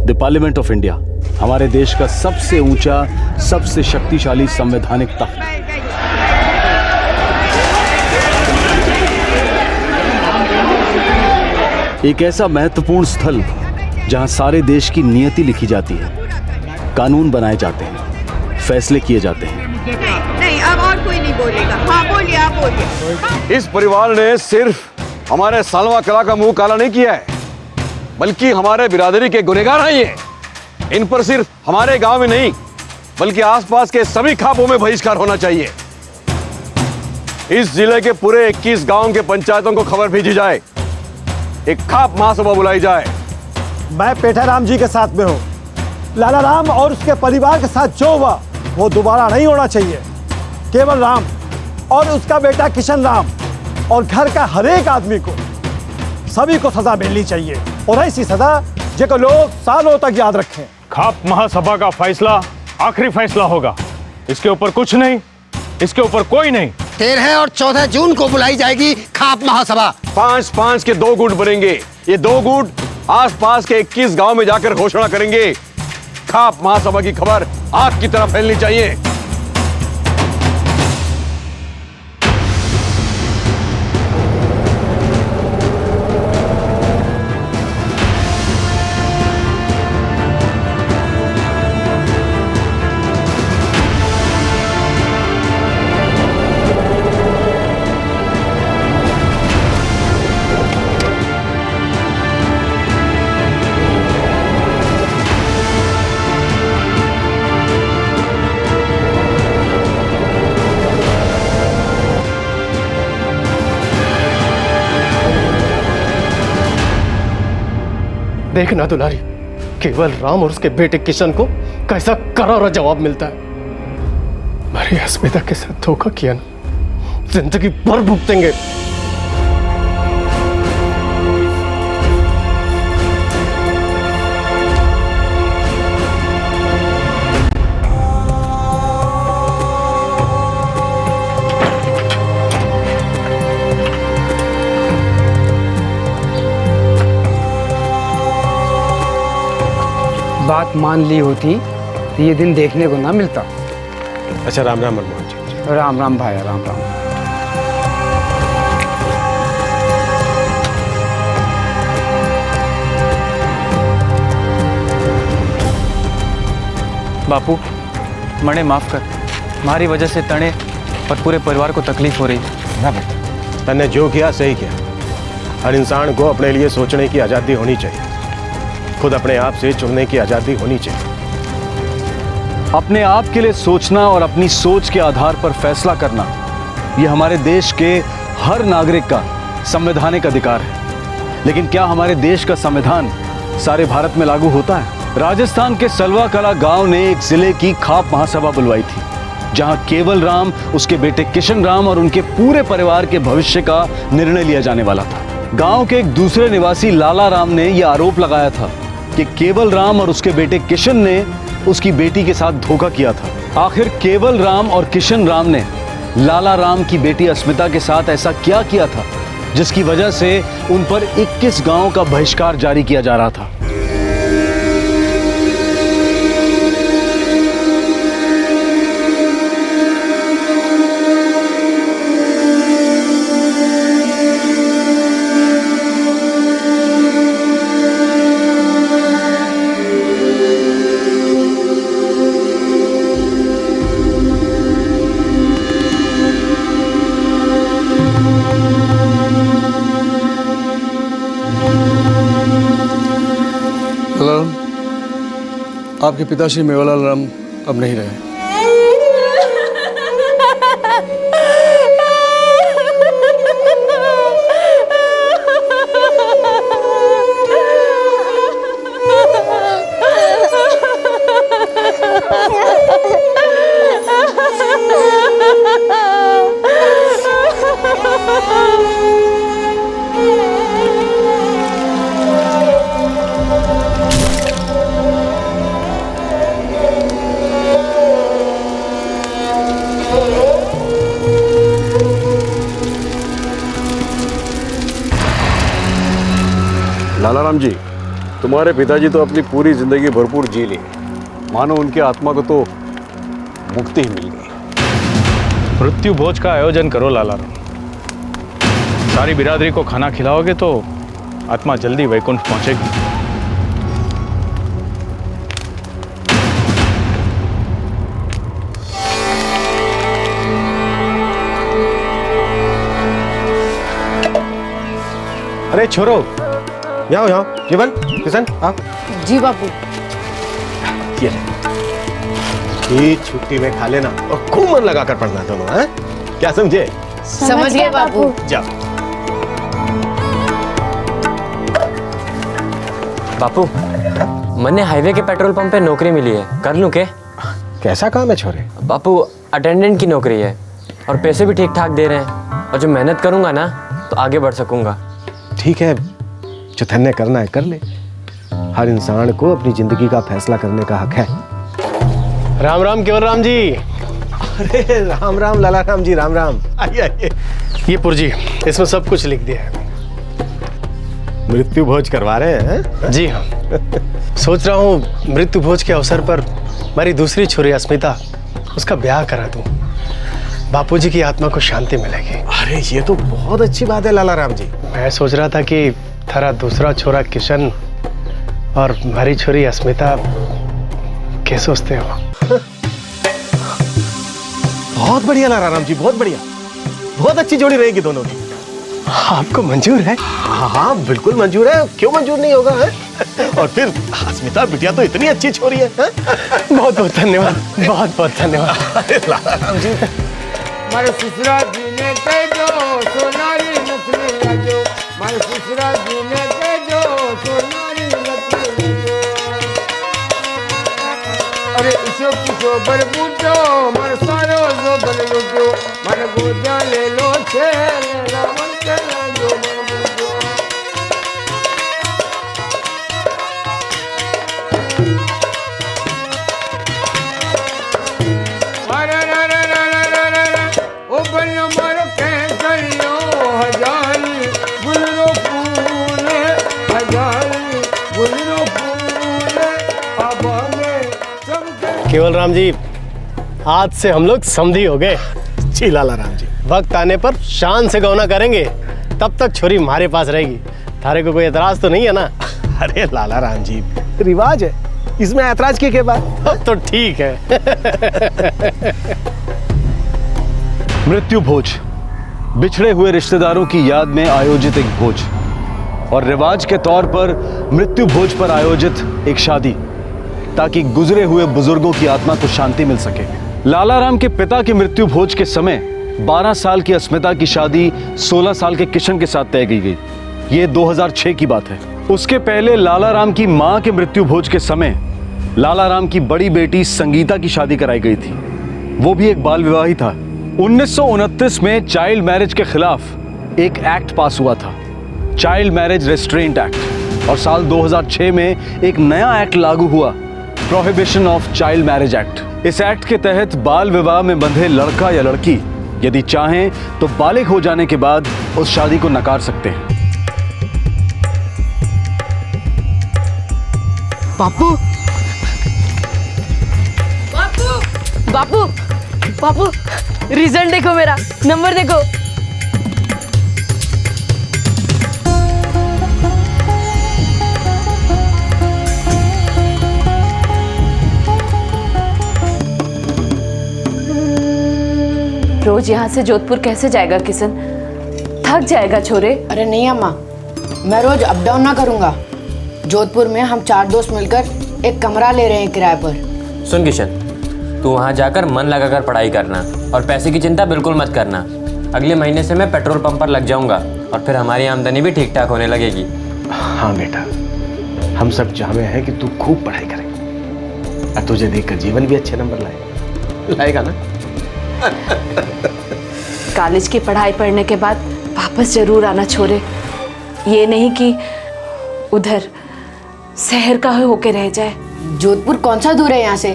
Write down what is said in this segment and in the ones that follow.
The parliament of India हमारे देश का सबसे ऊंचा, सबसे शक्तिशाली संवैधानिक तख्त। एक ऐसा महत्वपूर्ण स्थल जहां सारे देश की नियति लिखी जाती है, कानून बनाए जाते हैं, फैसले किए जाते हैं। नहीं, अब और कोई नहीं बोलेगा। हाँ बोलिए, आप बोलिए। इस परिवार ने सिर्फ हमारे सालवा कला का मुंह काला नहीं किया है, बल्कि हमारे बिरादरी के गुनहगार हैं ये। इन पर सिर्फ हमारे गांव में नहीं, बल्कि आसपास के सभी खापों में बहिष्कार होना चाहिए। इस जिले के पूरे 21 गांव के पंचायतों को खबर भेजी जाए, एक खाप महासभा बुलाई जाए। मैं पेठाराम जी के साथ में हूँ। लाला राम और उसके परिवार के साथ जो हुआ वो दोबारा नहीं होना चाहिए। केवल राम और उसका बेटा किशन राम और घर का हर एक आदमी को, सभी को सजा मिलनी चाहिए, और ऐसी सजा जिसको लोग सालों तक याद रखें। खाप महासभा का फैसला आखिरी फैसला होगा। इसके ऊपर कुछ नहीं, इसके ऊपर कोई नहीं। 13 और 14 जून को बुलाई जाएगी खाप महासभा। 5-5 के 2 गुट बनेंगे। ये 2 गुट आसपास के 21 गांव में जाकर घोषणा करेंगे। खाप महासभा की खबर आग की तरह फैलनी चाहिए। देखना दुलारी, केवल राम और उसके बेटे किशन को कैसा करारा जवाब मिलता है। हमारी अस्मिता के साथ धोखा किया ना, जिंदगी भर भुगतेंगे। बात मान ली होती तो ये दिन देखने को ना मिलता। अच्छा, राम राम मनमोहन जी। राम राम भाई, राम राम। बापू, मणे माफ कर। हमारी वजह से तने और पूरे परिवार को तकलीफ हो रही है। ना बेटा, तने जो किया सही किया। हर इंसान को अपने लिए सोचने की आज़ादी होनी चाहिए, खुद अपने आप से चुनने की आज़ादी होनी चाहिए। अपने आप के लिए सोचना और अपनी सोच के आधार पर फैसला करना, यह हमारे देश के हर नागरिक का संवैधानिक अधिकार है। लेकिन क्या हमारे देश का संविधान सारे भारत में लागू होता है? राजस्थान के सलवा कला गांव ने एक जिले की खाप महासभा बुलवाई थी, जहां केवल राम, उसके बेटे किशन राम और उनके पूरे परिवार के भविष्य का निर्णय लिया जाने वाला था। गांव के एक दूसरे निवासी लाला राम ने यह आरोप लगाया था कि केवल राम और उसके बेटे किशन ने उसकी बेटी के साथ धोखा किया था। आखिर केवल राम और किशन राम ने लाला राम की बेटी अस्मिता के साथ ऐसा क्या किया था जिसकी वजह से उन पर 21 गांव का बहिष्कार जारी किया जा रहा था? आपके पिताश्री मेवालाल राम अब नहीं रहे। लाला राम जी, तुम्हारे पिताजी तो अपनी पूरी जिंदगी भरपूर जी ली, मानो उनकी आत्मा को तो मुक्ति ही मिल गई। मृत्यु भोज का आयोजन करो लाला राम। सारी बिरादरी को खाना खिलाओगे तो आत्मा जल्दी वैकुंठ पहुंचेगी। अरे छोरो, यहाँ यहाँ केवल किशन आप। जी बापू। ये ये छुट्टी में खा लेना और खूब मन लगा कर पढ़ना दोनों, हैं? क्या समझे? समझ गए बापू। जाओ। बापू, मन्ने हाईवे के पेट्रोल पंप पे नौकरी मिली है, कर लूं के? कैसा काम है छोरे? बापू, अटेंडेंट की नौकरी है और पैसे भी ठीक ठाक दे रहे हैं, और जो मेहनत करूंगा ना तो आगे बढ़ सकूंगा। ठीक है, जो धन्य करना है कर ले। हर इंसान को अपनी जिंदगी का फैसला करने का हक है। राम राम केवल राम जी। अरे राम राम लाला राम जी, राम राम। आइए आइए। ये पुरजी, इसमें सब कुछ लिख दिया है। मृत्यु भोज करवा रहे हैं? जी हाँ। सोच रहा हूँ मृत्यु भोज के अवसर पर मेरी दूसरी छोरी अस्मिता, उसका ब्याह करा दूं। बापूजी की आत्मा को शांति मिलेगी। अरे ये तो बहुत अच्छी बात है लाला राम जी। मैं सोच रहा था कि थारा दूसरा छोरा किशन और हमारी छोरी अस्मिता, क्या सोचते हो? बहुत बढ़िया लाला राम जी, बहुत बढ़िया। बहुत अच्छी जोड़ी रहेगी दोनों की। आपको मंजूर है? हाँ हाँ बिल्कुल मंजूर है, क्यों मंजूर नहीं होगा है? और फिर अस्मिता बिटिया तो इतनी अच्छी छोरी है। बहुत बहुत धन्यवाद, बहुत बहुत धन्यवाद। लाला राम जी। मारे ससुरा जी ने कह दो सोनारी नथनी लाजो, मारे ससुरा जी ने कह दो सोनारी नथनी लाजो। अरे इसो किसो बरबूटो मारे सारो जो बन लुटो, मारे गोदा ले लो छे रावण के लाजो बरबूटो। मारे रे रे रे रे रे रे ओ बन मारो कैसरियो हजारी गुलरो फूल हजारी गुलरो फूल आबा में चमके। केवल राम जी, आज से हम लोग समधी हो गए। जी लाला राम जी। वक्त आने पर शान से गौना करेंगे, तब तक छोरी हमारे पास रहेगी। थारे को कोई एतराज तो नहीं है ना? अरे लाला राम जी, रिवाज है, इसमें ऐतराज की क्या बात? तो ठीक है। मृत्यु भोज, बिछड़े हुए रिश्तेदारों की याद में आयोजित एक भोज, और रिवाज के तौर पर मृत्यु भोज पर आयोजित एक शादी, ताकि गुजरे हुए बुजुर्गों की आत्मा को शांति मिल सके। लाला राम के पिता के मृत्यु भोज के समय 12 साल की अस्मिता की शादी 16 साल के किशन के साथ तय की गई। ये 2006 की बात है। उसके पहले लाला राम की मां के मृत्यु भोज के समय लाला राम की बड़ी बेटी संगीता की शादी कराई गई थी, वो भी एक बाल विवाह ही था। 1929 में चाइल्ड मैरिज के खिलाफ एक एक्ट पास हुआ था, चाइल्ड मैरिज रेस्ट्रेंट एक्ट, और साल 2006 में एक नया एक्ट लागू हुआ, prohibition of child marriage act. इस एक्ट के तहत बाल विवाह में बंधे लड़का या लड़की यदि चाहें तो बालिग हो जाने के बाद उस शादी को नकार सकते हैं। बापू बापू बापू बापू, रिजल्ट देखो, मेरा नंबर देखो। रोज यहाँ से जोधपुर कैसे जाएगा किशन? थक जाएगा छोरे। अरे नहीं अम्मा, मैं रोज अप डाउन ना करूँगा। जोधपुर में हम 4 दोस्त मिलकर एक कमरा ले रहे हैं किराए पर। सुन किशन, तू वहाँ जाकर मन लगाकर पढ़ाई करना और पैसे की चिंता बिल्कुल मत करना। अगले महीने से मैं पेट्रोल पंप पर लग जाऊँगा और फिर हमारी आमदनी भी ठीक ठाक होने लगेगी। हाँ बेटा, हम सब चाहते हैं कि तू खूब पढ़ाई करे और तुझे देखकर जीवन भी अच्छे नंबर लाएगा ना? कॉलेज की पढ़ाई पढ़ने के बाद वापस जरूर आना छोरे, ये नहीं कि उधर शहर का होके रह जाए। जोधपुर कौन सा दूर है यहाँ से?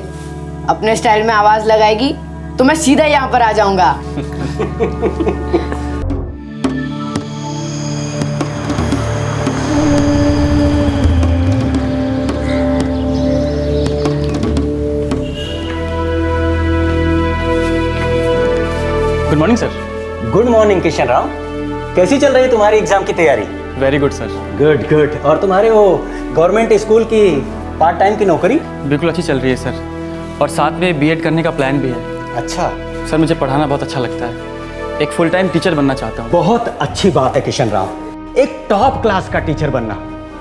अपने स्टाइल में आवाज लगाएगी तो मैं सीधा यहाँ पर आ जाऊंगा। Morning sir. Good morning Kishan Rao. कैसी चल रही है तुम्हारी एग्जाम की तैयारी? Very good sir. Good good. और तुम्हारे वो गवर्नमेंट स्कूल की पार्ट टाइम की नौकरी? बिल्कुल अच्छी चल रही है सर, और साथ में बीएड करने का प्लान भी है। अच्छा सर, मुझे पढ़ाना बहुत अच्छा लगता है, एक फुल टाइम टीचर बनना चाहता हूँ। बहुत अच्छी बात है किशन राव, एक टॉप क्लास का टीचर बनना,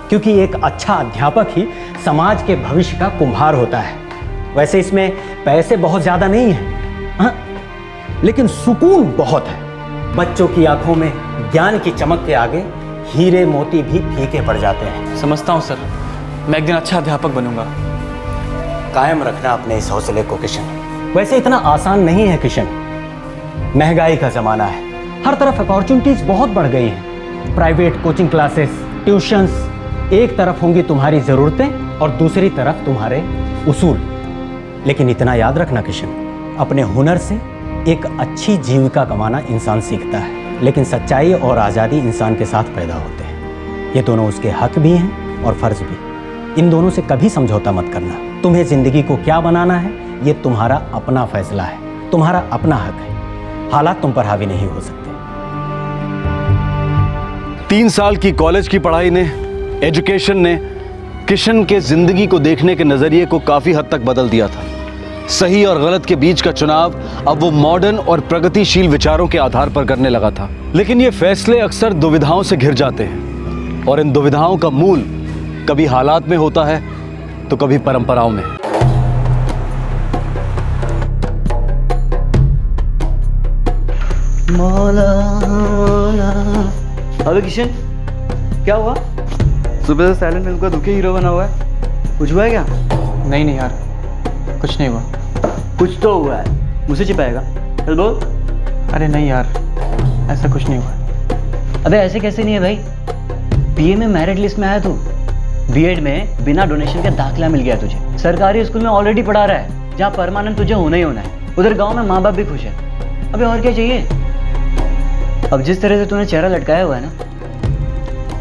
क्योंकि एक अच्छा अध्यापक ही समाज के भविष्य का कुम्हार होता है। वैसे इसमें पैसे बहुत ज्यादा नहीं है, हाँ? लेकिन सुकून बहुत है। बच्चों की आंखों में ज्ञान की चमक के आगे हीरे मोती भी फीके पड़ जाते हैं। समझता हूँ सर, मैं एक दिन अच्छा अध्यापक बनूंगा। कायम रखना अपने इस हौसले को किशन। वैसे इतना आसान नहीं है किशन, महंगाई का जमाना है, हर तरफ अपॉर्चुनिटीज बहुत बढ़ गई हैं। प्राइवेट कोचिंग क्लासेस, ट्यूशंस, एक तरफ होंगी तुम्हारी जरूरतें और दूसरी तरफ तुम्हारे उसूल। लेकिन इतना याद रखना किशन, अपने हुनर से एक अच्छी जीविका कमाना इंसान सीखता है, लेकिन सच्चाई और आज़ादी इंसान के साथ पैदा होते हैं। ये दोनों उसके हक भी हैं और फर्ज भी। इन दोनों से कभी समझौता मत करना। तुम्हें जिंदगी को क्या बनाना है ये तुम्हारा अपना फैसला है, तुम्हारा अपना हक है। हालात तुम पर हावी नहीं हो सकते। 3 साल की कॉलेज की पढ़ाई ने, एजुकेशन ने किशन के जिंदगी को देखने के नजरिए को काफी हद तक बदल दिया था। सही और गलत के बीच का चुनाव अब वो मॉडर्न और प्रगतिशील विचारों के आधार पर करने लगा था। लेकिन ये फैसले अक्सर दुविधाओं से घिर जाते हैं, और इन दुविधाओं का मूल कभी हालात में होता है तो कभी परंपराओं में। अबे किशन, क्या हुआ? सुबह से साइलेंट फिल्म का दुखी हीरो बना हुआ है, कुछ हुआ है क्या? नहीं यार, कुछ नहीं हुआ। कुछ तो हुआ है, मुझसे छिपाएगा? चल बोल। अरे नहीं यार, ऐसा कुछ नहीं हुआ। अबे ऐसे कैसे नहीं है भाई? बीए में मेरिट लिस्ट में आया तू, बीएड में बिना डोनेशन का दाखिला मिल गया तुझे, सरकारी स्कूल में ऑलरेडी पढ़ा रहा है जहाँ परमानेंट तुझे होना ही होना है। उधर गांव में माँ बाप भी खुश है। अबे और क्या चाहिए? अब जिस तरह से तूने चेहरा लटकाया हुआ है ना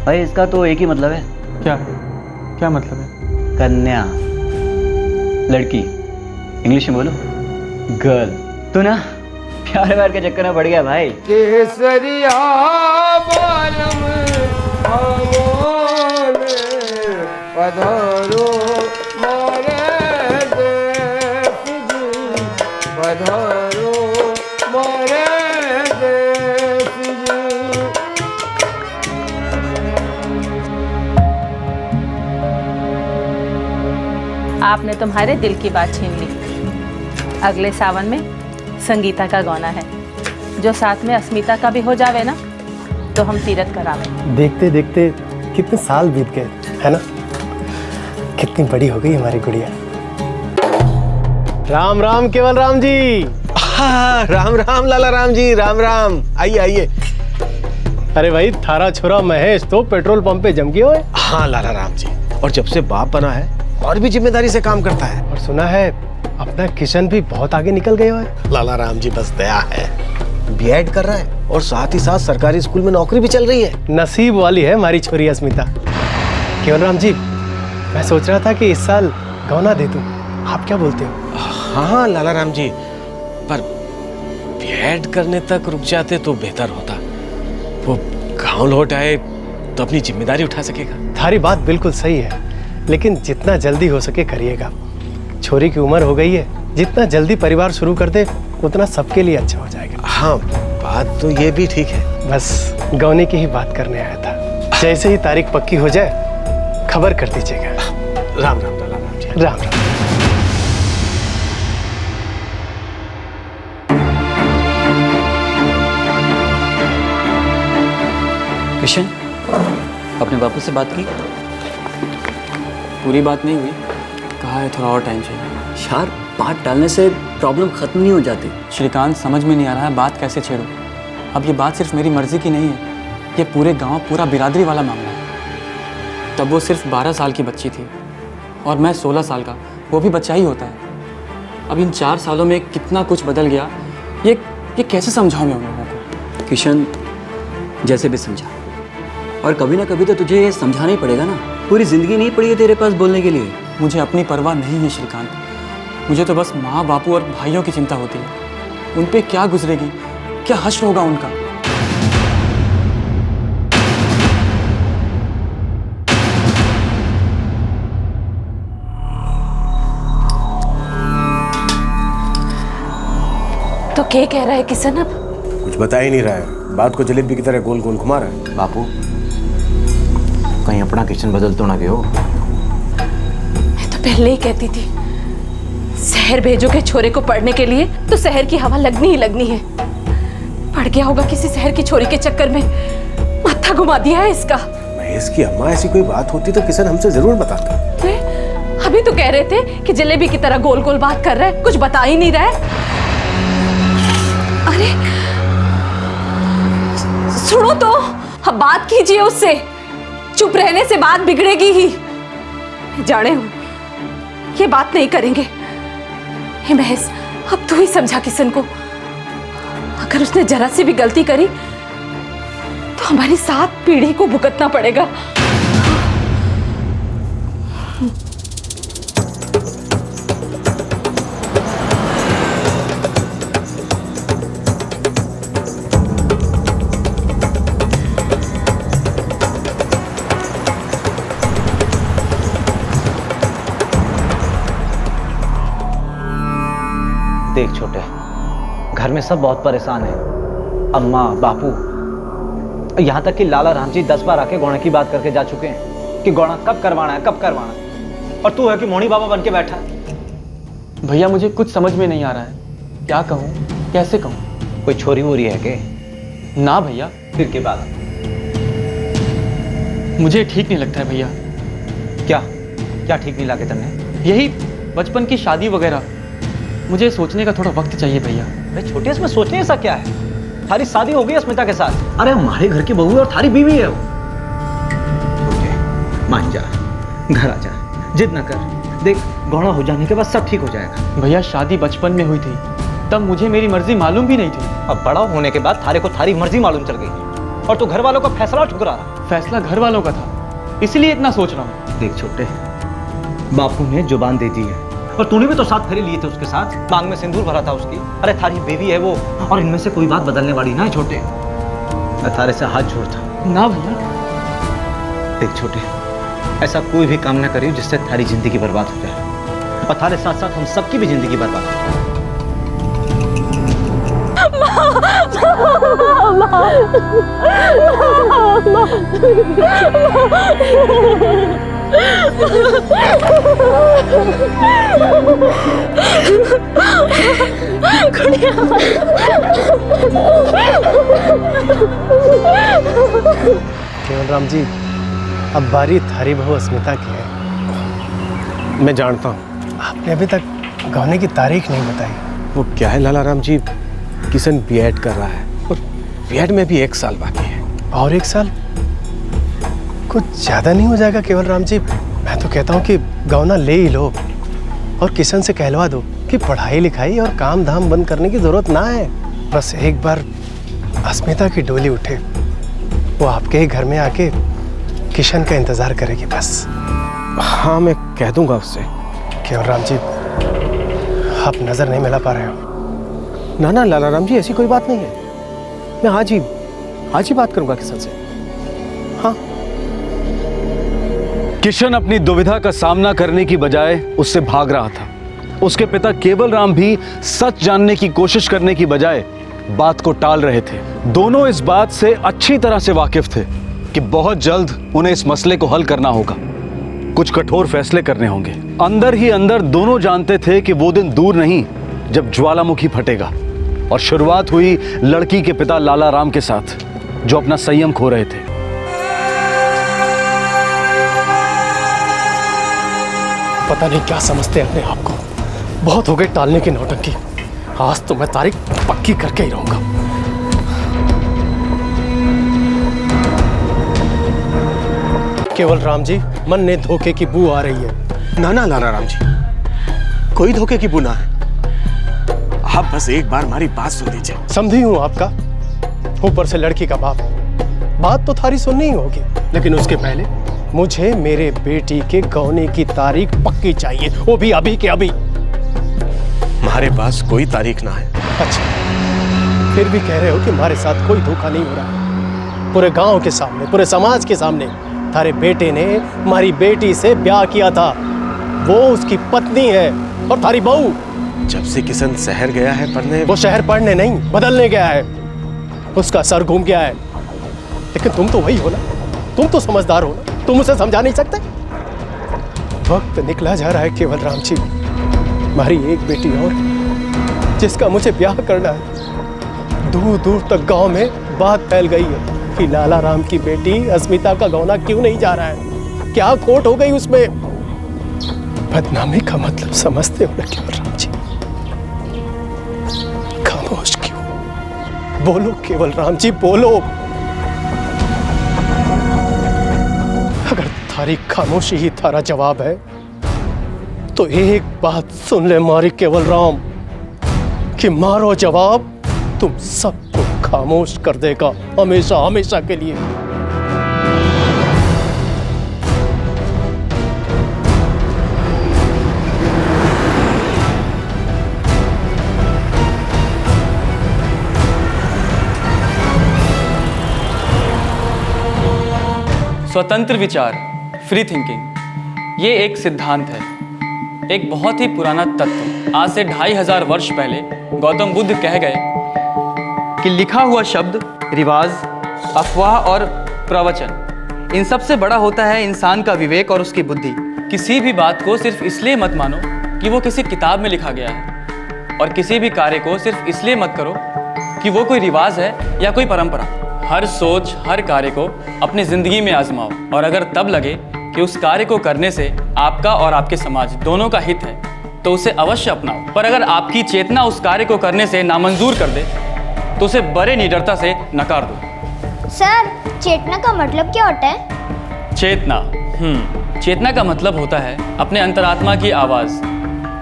भाई, इसका तो एक ही मतलब है। क्या मतलब है? कन्या, लड़की, इंग्लिश में बोलो गर्ल। तू ना प्यार व्यार के चक्कर में पड़ गया भाई। केसरिया बालम पधारो मोरे देश जी, पधारो मोरे देश जी। आपने तुम्हारे दिल की बात छीन ली। अगले सावन में संगीता का गाना है, जो साथ में अस्मिता का भी हो जावे ना तो हम तीरथ करावे। देखते देखते कितने साल बीत गए, है ना? कितनी बड़ी हो गई हमारी गुड़िया। राम राम केवल राम जी। राम राम लाला राम जी, राम राम। आइए आइए। अरे भाई, थारा छोरा महेश तो पेट्रोल पंप पे जम गए हुए। हाँ लाला राम जी, और जब से बाप बना है और भी जिम्मेदारी से काम करता है। और सुना है अपना किशन भी बहुत आगे निकल गए हुए। लाला राम जी बस दया है, बीएड कर रहा है और साथ ही साथ सरकारी स्कूल में नौकरी भी चल रही है। नसीब वाली है हमारी छोरी अस्मिता। केवल राम जी, मैं सोच रहा था कि इस साल गौना दे दूं, आप क्या बोलते हो? हाँ लाला राम जी, पर बीएड करने तक रुक जाते तो बेहतर होता। वो गांव लौट आए तो अपनी जिम्मेदारी उठा सकेगा। थारी बात बिल्कुल सही है, लेकिन जितना जल्दी हो सके करिएगा। छोरी की उम्र हो गई है, जितना जल्दी परिवार शुरू कर दे उतना सबके लिए अच्छा हो जाएगा। हाँ बात तो ये भी ठीक है। बस गौने की ही बात करने आया था। जैसे ही तारीख पक्की हो जाए खबर कर दीजिएगा। राम राम लाला राम जी। राम राम। किशन, अपने बापू से बात की? पूरी बात नहीं हुई, कहा है थोड़ा और टाइम चाहिए। यार बात डालने से प्रॉब्लम खत्म नहीं हो जाती। श्रीकांत, समझ में नहीं आ रहा है बात कैसे छेड़ूं। अब ये बात सिर्फ मेरी मर्जी की नहीं है, ये पूरे गांव, पूरा बिरादरी वाला मामला है। तब वो सिर्फ 12 साल की बच्ची थी और मैं 16 साल का, वो भी बच्चा ही होता है। अब इन 4 सालों में कितना कुछ बदल गया, ये कैसे समझाऊं मैं उन लोगों को? किशन, जैसे भी समझा, और कभी ना कभी तो तुझे ये समझाना ही पड़ेगा ना। पूरी जिंदगी नहीं पड़ी है तेरे पास बोलने के लिए। मुझे अपनी परवाह नहीं है श्रीकांत, मुझे तो बस माँ, बापू और भाइयों की चिंता होती है। उन पे क्या गुजरेगी, क्या हश्र होगा उनका? तो क्या कह रहा है किशन अब? कुछ बता ही नहीं रहा है, बात को जलेबी की तरह गोल गोल घुमा रहा है। बापू कहीं अपना किशन बदल तो ना गए हो? मैं तो पहले ही कहती थी शहर भेजोगे छोरे को पढ़ने के लिए तो शहर की हवा लगनी ही लगनी है। पड़ गया होगा किसी शहर की छोरी के चक्कर में, माथा घुमा दिया है इसका। महेश की अम्मा, ऐसी कोई बात होती तो किशन हमसे जरूर बताता। अभी तो कह रहे थे कि जलेबी की तरह गोल गोल बात कर रहा है, कुछ बता ही नहीं रहा है। अरे सुनो तो, अब बात कीजिए उससे, चुप रहने से बात बिगड़ेगी ही। जाने हूं ये बात नहीं करेंगे। हे महेश, अब तू ही समझा किशन को, अगर उसने जरा सी भी गलती करी तो हमारी 7 पीढ़ी को भुगतना पड़ेगा। देख छोटे, घर में सब बहुत परेशान है, अम्मा बापू, यहाँ तक कि लाला राम जी 10 बार आके गौड़ा की बात करके जा चुके हैं कि गौड़ा कब करवाना है, कब करवाना है, और तू है कि मोनी बाबा बन के बैठा है। भैया मुझे कुछ समझ में नहीं आ रहा है, क्या कहूँ कैसे कहूँ? कोई छोरी वोरी है के? ना भैया। फिर के बाद मुझे ठीक नहीं लगता है भैया। क्या क्या ठीक नहीं लगे तुमने? यही बचपन की शादी वगैरह, मुझे सोचने का थोड़ा वक्त चाहिए भैया। अरे छोटे, इसमें सोचने ऐसा क्या है? थारी शादी हो गई अस्मिता के साथ। अरे हमारे घर की बहू है और थारी बीवी है वो। छोटे मान जा, घर आ जा, जिद ना कर। देख गौड़ा हो जाने के बाद सब ठीक हो जाएगा। भैया शादी बचपन में हुई थी, तब मुझे मेरी मर्जी मालूम भी नहीं थी। अब बड़ा होने के बाद थारे को थारी मर्जी मालूम चल गई और तू घर वालों का फैसला ठुकरा रहा। फैसला घर वालों का था, इसलिए इतना सोच रहा हूँ। देख छोटे, बापू ने जुबान दे दी है और तूने भी तो 7 फेरे लिए थे उसके साथ, मांग में सिंदूर भरा था उसकी। अरे थारी बेबी है वो, और इनमें से कोई बात बदलने वाली ना है छोटे। मैं थारे से हाथ जोड़ता। ना भैया। देख छोटे, ऐसा कोई भी काम ना करियो जिससे थारी जिंदगी बर्बाद हो जाए, और थारे साथ साथ हम सबकी भी जिंदगी बर्बाद हो जाए। केवल राम जी, अब बारी थारी बहू अस्मिता की है। मैं जानता हूँ। आपने अभी तक गौने की तारीख नहीं बताई। वो क्या है लाला राम जी, किशन बीएड कर रहा है और बीएड में भी 1 साल बाकी है। और 1 साल कुछ ज्यादा नहीं हो जाएगा केवल राम जी? मैं तो कहता हूँ कि गौना ले ही लो और किशन से कहलवा दो कि पढ़ाई लिखाई और काम धाम बंद करने की जरूरत ना है। बस एक बार अस्मिता की डोली उठे, वो आपके ही घर में आके किशन का इंतजार करेगी बस। हाँ मैं कह दूंगा उससे। केवल राम जी, आप नजर नहीं मिला पा रहे हो। ना ना लाला राम जी, ऐसी कोई बात नहीं है। मैं आज ही बात करूंगा किशन से। हाँ। किशन अपनी दुविधा का सामना करने की बजाय उससे भाग रहा था। उसके पिता केवल राम भी सच जानने की कोशिश करने की बजाय बात को टाल रहे थे। दोनों इस बात से अच्छी तरह से वाकिफ थे कि बहुत जल्द उन्हें इस मसले को हल करना होगा, कुछ कठोर फैसले करने होंगे। अंदर ही अंदर दोनों जानते थे कि वो दिन दूर नहीं जब ज्वालामुखी फटेगा। और शुरुआत हुई लड़की के पिता लाला राम के साथ, जो अपना संयम खो रहे थे। पता नहीं क्या समझते हैं अपने आप को। बहुत हो गई टालने की नौटंकी। आज तो मैं तारीख पक्की करके ही रहूंगा। केवल राम जी, मन ने धोखे की बू आ रही है। ना ना लाला राम जी, कोई धोखे की बू ना है। आप बस एक बार हमारी बात सुन लीजिए। समझी हूं आपका, ऊपर से लड़की का बाप। बात तो थारी सुननी ही होगी, लेकिन उसके पहले मुझे मेरे बेटी के गौने की तारीख पक्की चाहिए, वो भी अभी के अभी। हमारे पास कोई तारीख ना है। अच्छा, फिर भी कह रहे हो कि हमारे साथ कोई धोखा नहीं हो रहा। पूरे गांव के सामने, पूरे समाज के सामने थारे बेटे ने हमारी बेटी से ब्याह किया था। वो उसकी पत्नी है और थारी बहू। जब से किशन शहर गया है पढ़ने, वो शहर पढ़ने नहीं बदलने गया है। उसका सर घूम गया है। लेकिन तुम तो वही हो ना, तुम तो समझदार हो ना, तुम उसे समझा नहीं सकते। वक्त निकला जा रहा है केवल राम जी, हमारी एक बेटी और जिसका मुझे ब्याह करना है। दूर दूर तक गांव में बात फैल गई है कि लाला राम की बेटी अस्मिता का गौना क्यों नहीं जा रहा है, क्या खोट हो गई उसमें। बदनामी का मतलब समझते हो ना केवल राम जी? खामोश क्यों? बोलो केवल राम जी, बोलो। अगर थारी खामोशी ही थारा जवाब है तो एक बात सुन ले मारी केवल राम, कि मारो जवाब तुम सबको खामोश कर देगा हमेशा हमेशा के लिए। स्वतंत्र विचार, फ्री थिंकिंग, ये एक सिद्धांत है, एक बहुत ही पुराना तत्व। आज से 2500 वर्ष पहले गौतम बुद्ध कह गए कि लिखा हुआ शब्द, रिवाज, अफवाह और प्रवचन, इन सब से बड़ा होता है इंसान का विवेक और उसकी बुद्धि। किसी भी बात को सिर्फ इसलिए मत मानो कि वो किसी किताब में लिखा गया है, और किसी भी कार्य को सिर्फ इसलिए मत करो कि वो कोई रिवाज है या कोई परंपरा। हर सोच, हर कार्य को अपनी जिंदगी में आजमाओ, और अगर तब लगे कि उस कार्य को करने से आपका और आपके समाज दोनों का हित है तो उसे अवश्य अपनाओ। पर अगर आपकी चेतना उस कार्य को करने से नामंजूर कर दे तो उसे बड़े निडरता से नकार दो। सर, चेतना का मतलब क्या होता है? चेतना चेतना का मतलब होता है अपने अंतरात्मा की आवाज।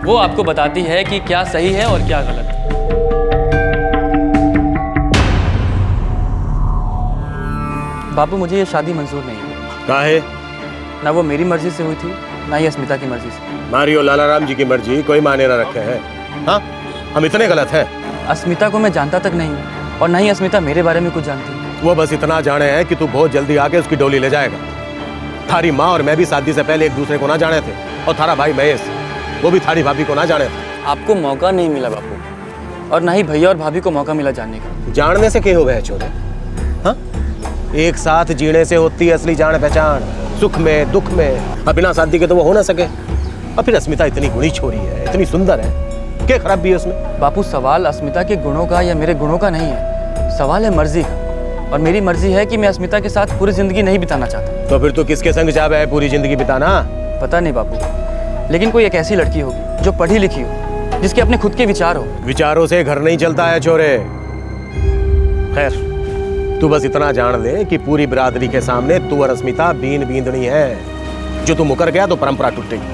वो आपको बताती है कि क्या सही है और क्या गलत। बापू, मुझे ये शादी मंजूर नहीं है। काहे? ना वो मेरी मर्जी से हुई थी, ना ही अस्मिता की मर्जी से। मारियो लाला राम जी की मर्जी कोई माने ना रखे है। हाँ, हम इतने गलत हैं। अस्मिता को मैं जानता तक नहीं, और ना ही अस्मिता मेरे बारे में कुछ जानती। वो बस इतना जाने है कि तू बहुत जल्दी आके उसकी डोली ले जाएगा। थारी माँ और मैं भी शादी से पहले एक दूसरे को ना जाने थे, और थारा भाई महेश, वो भी थारी भाभी को ना जाने थे। आपको मौका नहीं मिला बापू, और ना ही भैया और भाभी को मौका मिला जानने का। जानने से क्या हो गया चोरे? हाँ, एक साथ जीने से होती है असली जान पहचान, सुख में दुख में। अब बिना शादी के तो वो हो ना सके। और फिर अस्मिता इतनी गुणी छोरी है, इतनी सुंदर है, क्या खराब भी है उसमें? बापू, सवाल अस्मिता के गुणों का या मेरे गुणों का नहीं है, सवाल है मर्जी का। और मेरी मर्जी है कि मैं अस्मिता के साथ पूरी जिंदगी नहीं बिताना चाहता। तो फिर तू किसके संग चाहे है पूरी जिंदगी बिताना? पता नहीं बापू, लेकिन कोई एक ऐसी लड़की होगी जो पढ़ी लिखी हो, जिसके अपने खुद के विचार हो। विचारों से घर नहीं चलता है छोरे। खैर, तू बस इतना जान ले कि पूरी बिरादरी के सामने तू और अस्मिता बीन बींदनी है। जो तू मुकर गया तो परंपरा टूटेगी,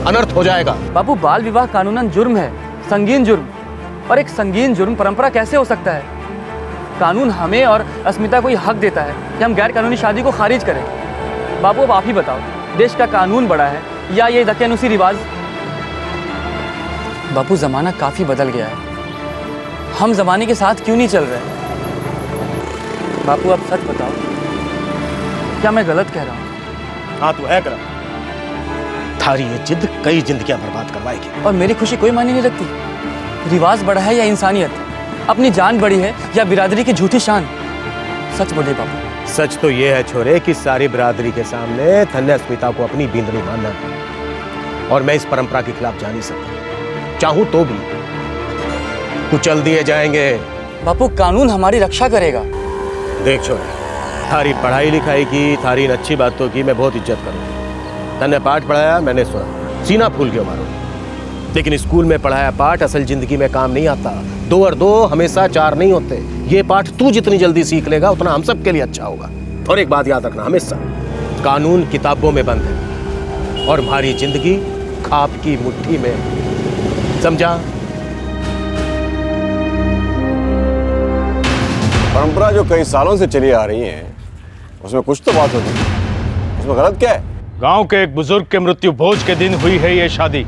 अनर्थ हो जाएगा। बापू, बाल विवाह कानूनन जुर्म है, संगीन जुर्म, और एक संगीन जुर्म परंपरा कैसे हो सकता है? कानून हमें और अस्मिता को ये हक देता है कि हम गैर कानूनी शादी को खारिज करें। बापू, अब आप ही बताओ, देश का कानून बड़ा है या ये दकियानुसी रिवाज? बापू, जमाना काफी बदल गया है, हम जमाने के साथ क्यों नहीं चल रहे? बापू, आप सच बताओ, क्या मैं गलत कह रहा हूँ? हाँ, तू है गलत। थारी ये जिद कई जिंदगियां बर्बाद करवाएगी। और मेरी खुशी कोई मायने नहीं रखती। रिवाज बड़ा है या इंसानियत, अपनी जान बड़ी है या बिरादरी की झूठी शान? सच बोलिए बापू। सच तो ये है छोरे कि सारी बिरादरी के सामने धन्य अस्मिता को अपनी बींदनी मानना है, और मैं इस परंपरा के खिलाफ जा नहीं सकता। चाहूं तो भी कुचल दिए जाएंगे। बापू, कानून हमारी रक्षा करेगा। देख छोरे, थारी पढ़ाई लिखाई की, थारी इन अच्छी बातों की मैं बहुत इज्जत करूँ। तन्ने पाठ पढ़ाया, मैंने सुना, सीना फूल गया मारो। लेकिन स्कूल में पढ़ाया पाठ असल जिंदगी में काम नहीं आता। 2 और 2 हमेशा 4 नहीं होते। ये पाठ तू जितनी जल्दी सीख लेगा उतना हम सब के लिए अच्छा होगा। और एक बात याद रखना हमेशा, कानून किताबों में बंद है और हमारी जिंदगी खाप की मुट्ठी में। समझा? परंपरा जो कई सालों से चली आ रही है, उसमें कुछ तो बात होगी। उसमें गलत क्या है? गांव के एक बुजुर्ग के मृत्यु भोज के दिन हुई है ये शादी।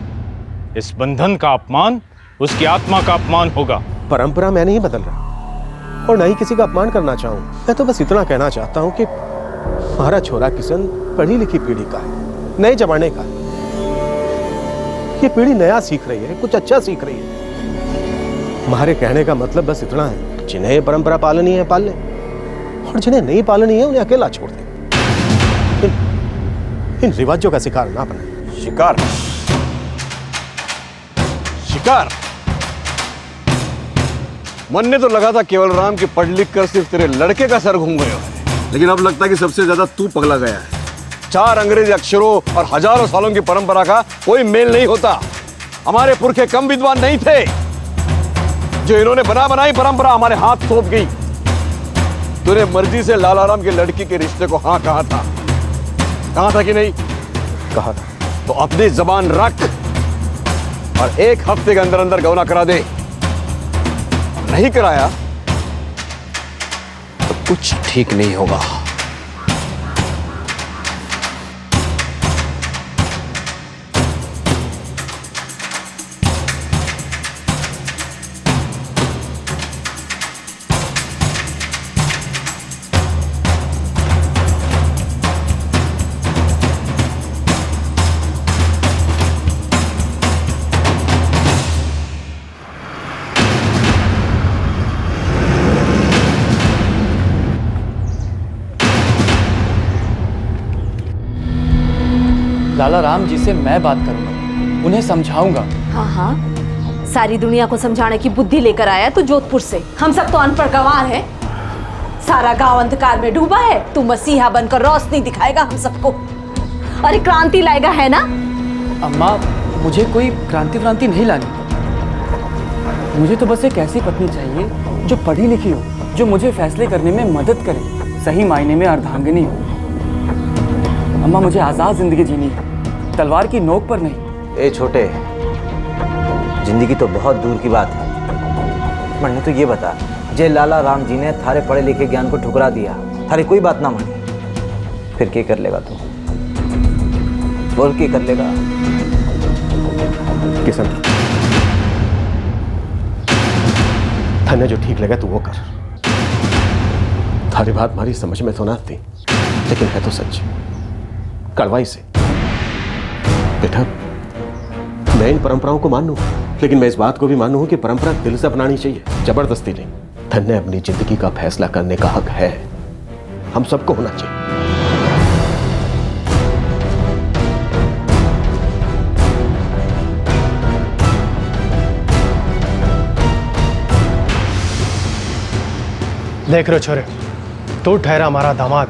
इस बंधन का अपमान उसकी आत्मा का अपमान होगा। परंपरा मैं नहीं बदल रहा, और न ही किसी का अपमान करना चाहूँ। मैं तो बस इतना कहना चाहता हूँ कि हमारा छोरा किशन पढ़ी लिखी पीढ़ी का है, नए जमाने का है। ये पीढ़ी नया सीख रही है, कुछ अच्छा सीख रही है। हमारे कहने का मतलब बस इतना है, जिन्हें ये परंपरा पालनी है पाल लें, और जिन्हें नहीं पालनी है उन्हें अकेला छोड़ दें। इन रिवाजों का शिकार ना बने। शिकार? शिकार? मन ने तो लगा था केवल राम के पढ़ लिख कर सिर्फ तेरे लड़के का सर घूम गया है, लेकिन अब लगता है कि सबसे ज्यादा तू पगला गया है। 4 अंग्रेजी अक्षरों और हजारों सालों की परंपरा का कोई मेल नहीं होता। हमारे पुरखे कम विद्वान नहीं थे। जो इन्होंने बनाई परंपरा हमारे हाथ सौंप गई। तूने मर्जी से लाला राम के लड़की के रिश्ते को हाँ कहा था कि नहीं? कहा था। तो अपनी जबान रख और 1 हफ्ते के अंदर अंदर गौना करा दे। नहीं कराया तो कुछ ठीक नहीं होगा। लाला राम जी से मैं बात करूंगा, उन्हें समझाऊंगा। हाँ हाँ, सारी दुनिया को समझाने की बुद्धि लेकर आया तू जोधपुर से। हम सब तो अनपढ़ गंवार हैं। सारा गांव अंधकार में डूबा है, तू मसीहा बनकर रोशनी दिखाएगा हम सबको। अरे क्रांति लाएगा, है ना? अम्मा, मुझे कोई क्रांति नहीं लानी। मुझे तो बस एक ऐसी पत्नी चाहिए जो पढ़ी लिखी हो, जो मुझे फैसले करने में मदद करे, सही मायने में अर्धांगिनी हो। अम्मा, मुझे आजाद जिंदगी जीनी है, तलवार की नोक पर नहीं। ए छोटे, जिंदगी तो बहुत दूर की बात है। मन्ने तो ये बता, जे लाला राम जी ने थारे पढ़े लिखे ज्ञान को ठुकरा दिया, थारी कोई बात ना मानी, फिर क्या कर लेगा तू? बोल क्या कर लेगा? किशन, थाने जो ठीक लगा तू वो कर। थारी बात हमारी समझ में तो ना थी, लेकिन है तो सच, कड़वाई से। बेटा, मैं इन परंपराओं को मानूं, लेकिन मैं इस बात को भी मानूं कि परंपरा दिल से अपनानी चाहिए, जबरदस्ती नहीं। धन्य अपनी जिंदगी का फैसला करने का हक है, हम सबको होना चाहिए। देख रहे छोरे, तू ठहरा हमारा दामाद,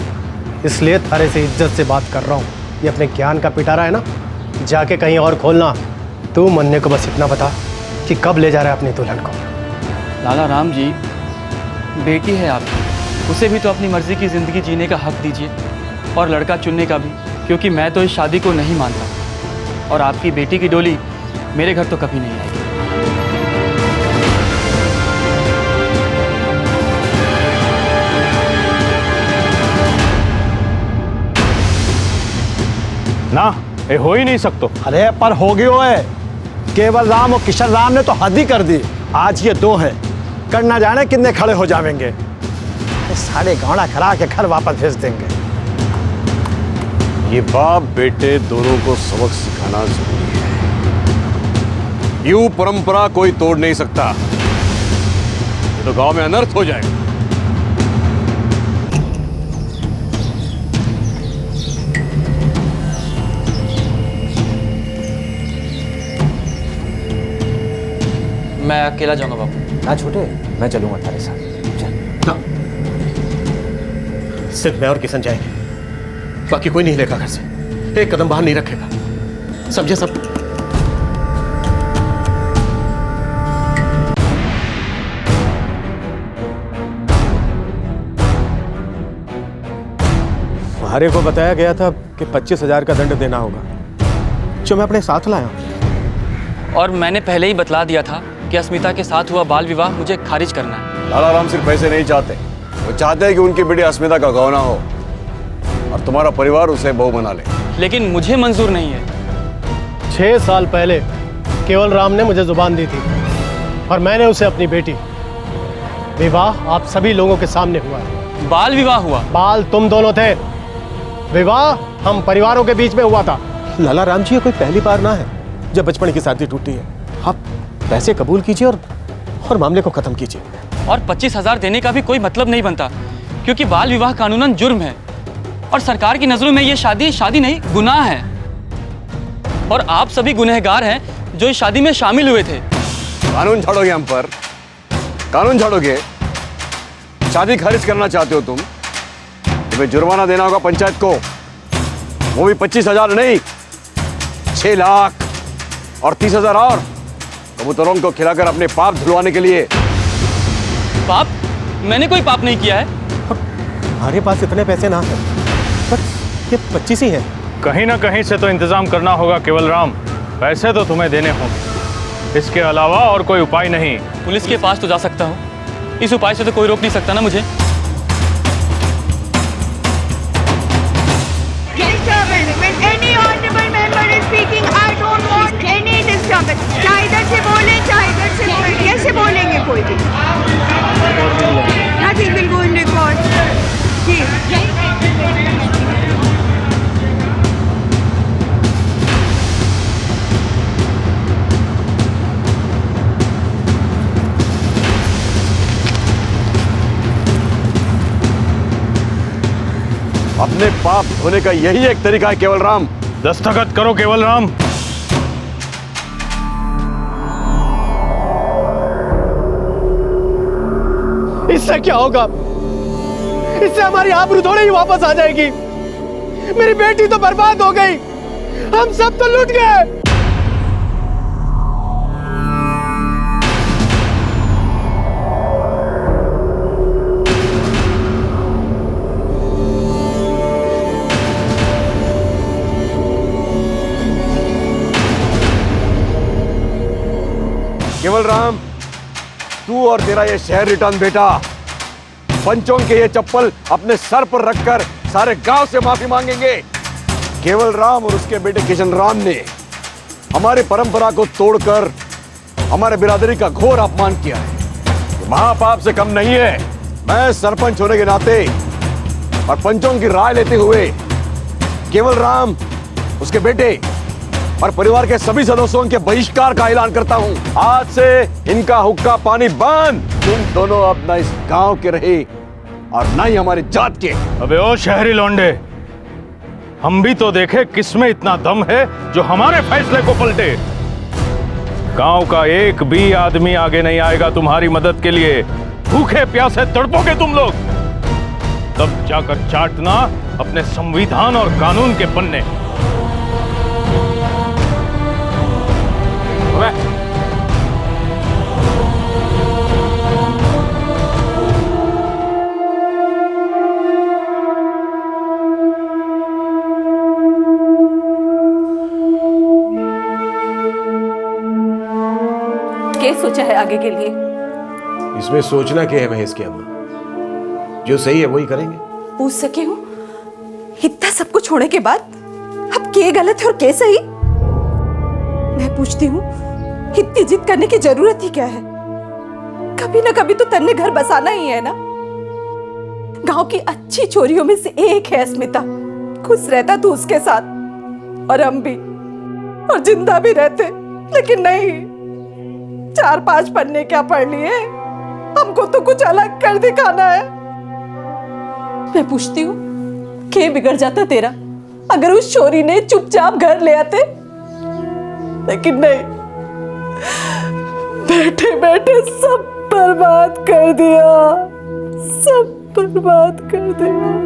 इसलिए थारे से इज्जत से बात कर रहा हूँ। ये अपने ज्ञान का पिटारा है ना, जाके कहीं और खोलना। तू मन्ने को बस इतना बता कि कब ले जा रहा है अपनी दुल्हन को। लाला राम जी, बेटी है आपकी, उसे भी तो अपनी मर्जी की ज़िंदगी जीने का हक दीजिए, और लड़का चुनने का भी, क्योंकि मैं तो इस शादी को नहीं मानता, और आपकी बेटी की डोली मेरे घर तो कभी नहीं आएगी। ना, ये हो ही नहीं सकतो। अरे पर हो गयो है। केवल राम और किशन राम ने तो हद ही कर दी। आज ये 2 हैं, कर ना जाने कितने खड़े हो जाएंगे। सारे घोड़ा खड़ा के घर वापस भेज देंगे। ये बाप बेटे दोनों को सबक सिखाना जरूरी है। यूं परंपरा कोई तोड़ नहीं सकता, ये तो गांव में अनर्थ हो जाएगा। मैं अकेला जाऊंगा बापू। ना छोटे, मैं चलूंगा तेरे साथ। चल। सिर्फ मैं और किशन जाएंगे, बाकी कोई नहीं लेगा घर से, एक कदम बाहर नहीं रखेगा, समझे सब? तुम्हारे को बताया गया था कि 25,000 का दंड देना होगा, जो मैं अपने साथ लाया हूं। और मैंने पहले ही बतला दिया था कि अस्मिता के साथ हुआ बाल विवाह मुझे खारिज करना है। लाला राम सिर्फ पैसे नहीं चाहते, वो चाहते हैं कि उनकी बेटी अस्मिता का गौना हो और तुम्हारा परिवार उसे बहू बना ले। लेकिन मुझे मंजूर नहीं है। 6 साल पहले केवल राम ने मुझे जुबान दी थी और मैंने उसे अपनी बेटी विवाह आप सभी लोगों के सामने हुआ है। बाल विवाह हुआ? बाल तुम दोनों थे, विवाह हम परिवारों के बीच में हुआ था। लाला राम जी, ये कोई पहली बार ना है जब बचपन की शादी टूटी है। आप पैसे कबूल कीजिए और मामले को खत्म कीजिए। और 25,000 देने का भी कोई मतलब नहीं बनता, क्योंकि बाल विवाह कानूनन जुर्म है और सरकार की नजरों में ये शादी नहीं गुनाह है। और आप सभी गुनहगार हैं जो इस शादी में शामिल हुए थे। कानून झाड़ोगे हम पर? कानून झाड़ोगे? शादी खारिज करना चाहते हो तुम? तुम्हें जुर्माना देना होगा पंचायत को, वो भी 25,000 नहीं, 6 लाख और 30,000 और कबूतरों को खिलाकर अपने पाप धुलवाने के लिए। पाप? मैंने कोई पाप नहीं किया है। हमारे पास इतने पैसे ना है, बस ये 25 ही है। कहीं ना कहीं से तो इंतजाम करना होगा केवल राम, पैसे तो तुम्हें देने होंगे, इसके अलावा और कोई उपाय नहीं। पुलिस के पास तो जा सकता हूँ, इस उपाय से तो कोई रोक नहीं सकता ना मुझे। चाहे इधर से बोले चाहे इधर से बोले, कैसे बोलेंगे कोई भी? Nothing will go in record. जी। अपने पाप धोने का यही एक तरीका है केवल राम। दस्तखत करो केवल राम। इससे क्या होगा? इससे हमारी आबरू थोड़ी ही वापस आ जाएगी। मेरी बेटी तो बर्बाद हो गई, हम सब तो लुट गए। केवल राम, तू और तेरा ये शहर रिटर्न बेटा पंचों के ये चप्पल अपने सर पर रखकर सारे गांव से माफी मांगेंगे। केवल राम और उसके बेटे किशन राम ने हमारी परंपरा को तोड़कर हमारे बिरादरी का घोर अपमान किया है। महापाप से कम नहीं है। मैं सरपंच होने के नाते और पंचों की राय लेते हुए केवल राम, उसके बेटे और परिवार के सभी सदस्यों के बहिष्कार का ऐलान करता हूं। आज से इनका हुक्का पानी बंद। तुम दोनों अब ना इस गांव के रहे और ना ही हमारी जात के। अबे ओ शहरी लौंडे, हम भी तो देखे किसमें इतना दम है जो हमारे फैसले को पलटे। गांव का एक भी आदमी आगे नहीं आएगा तुम्हारी मदद के लिए। भूखे प्यासे तड़पोगे तुम लोग, तब जाकर चाटना अपने संविधान और कानून के पन्ने। क्या सोचा है आगे के लिए? इसमें सोचना क्या है महेश की अम्मा, जो सही है वही करेंगे। पूछ सके हूँ इतना सब कुछ होने के बाद अब के गलत है और के सही? मैं पूछती हूँ इतनी जिद करने की जरूरत ही क्या है? कभी ना कभी तो तन्ने घर बसाना ही है ना। गांव की अच्छी छोरियों में से एक है स्मिता। खुश रहता तू उसके साथ और हम भी, और जिंदा भी रहते। लेकिन नहीं, 4-5 पन्ने क्या पढ़ लिए, हमको तो कुछ अलग कर दिखाना है। मैं पूछती हूँ क्या बिगड़ जाता तेरा अगर उस छोरी ने चुपचाप घर ले आते? लेकिन नहीं, बैठे बैठे सब बर्बाद कर दिया, सब बर्बाद कर दिया।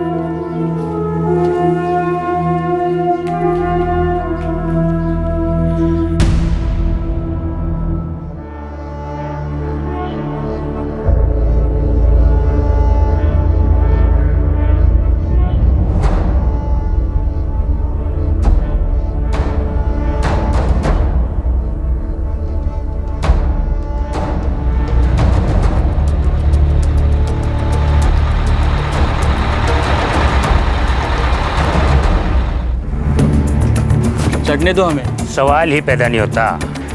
चढ़ने दो हमें। सवाल ही पैदा नहीं होता।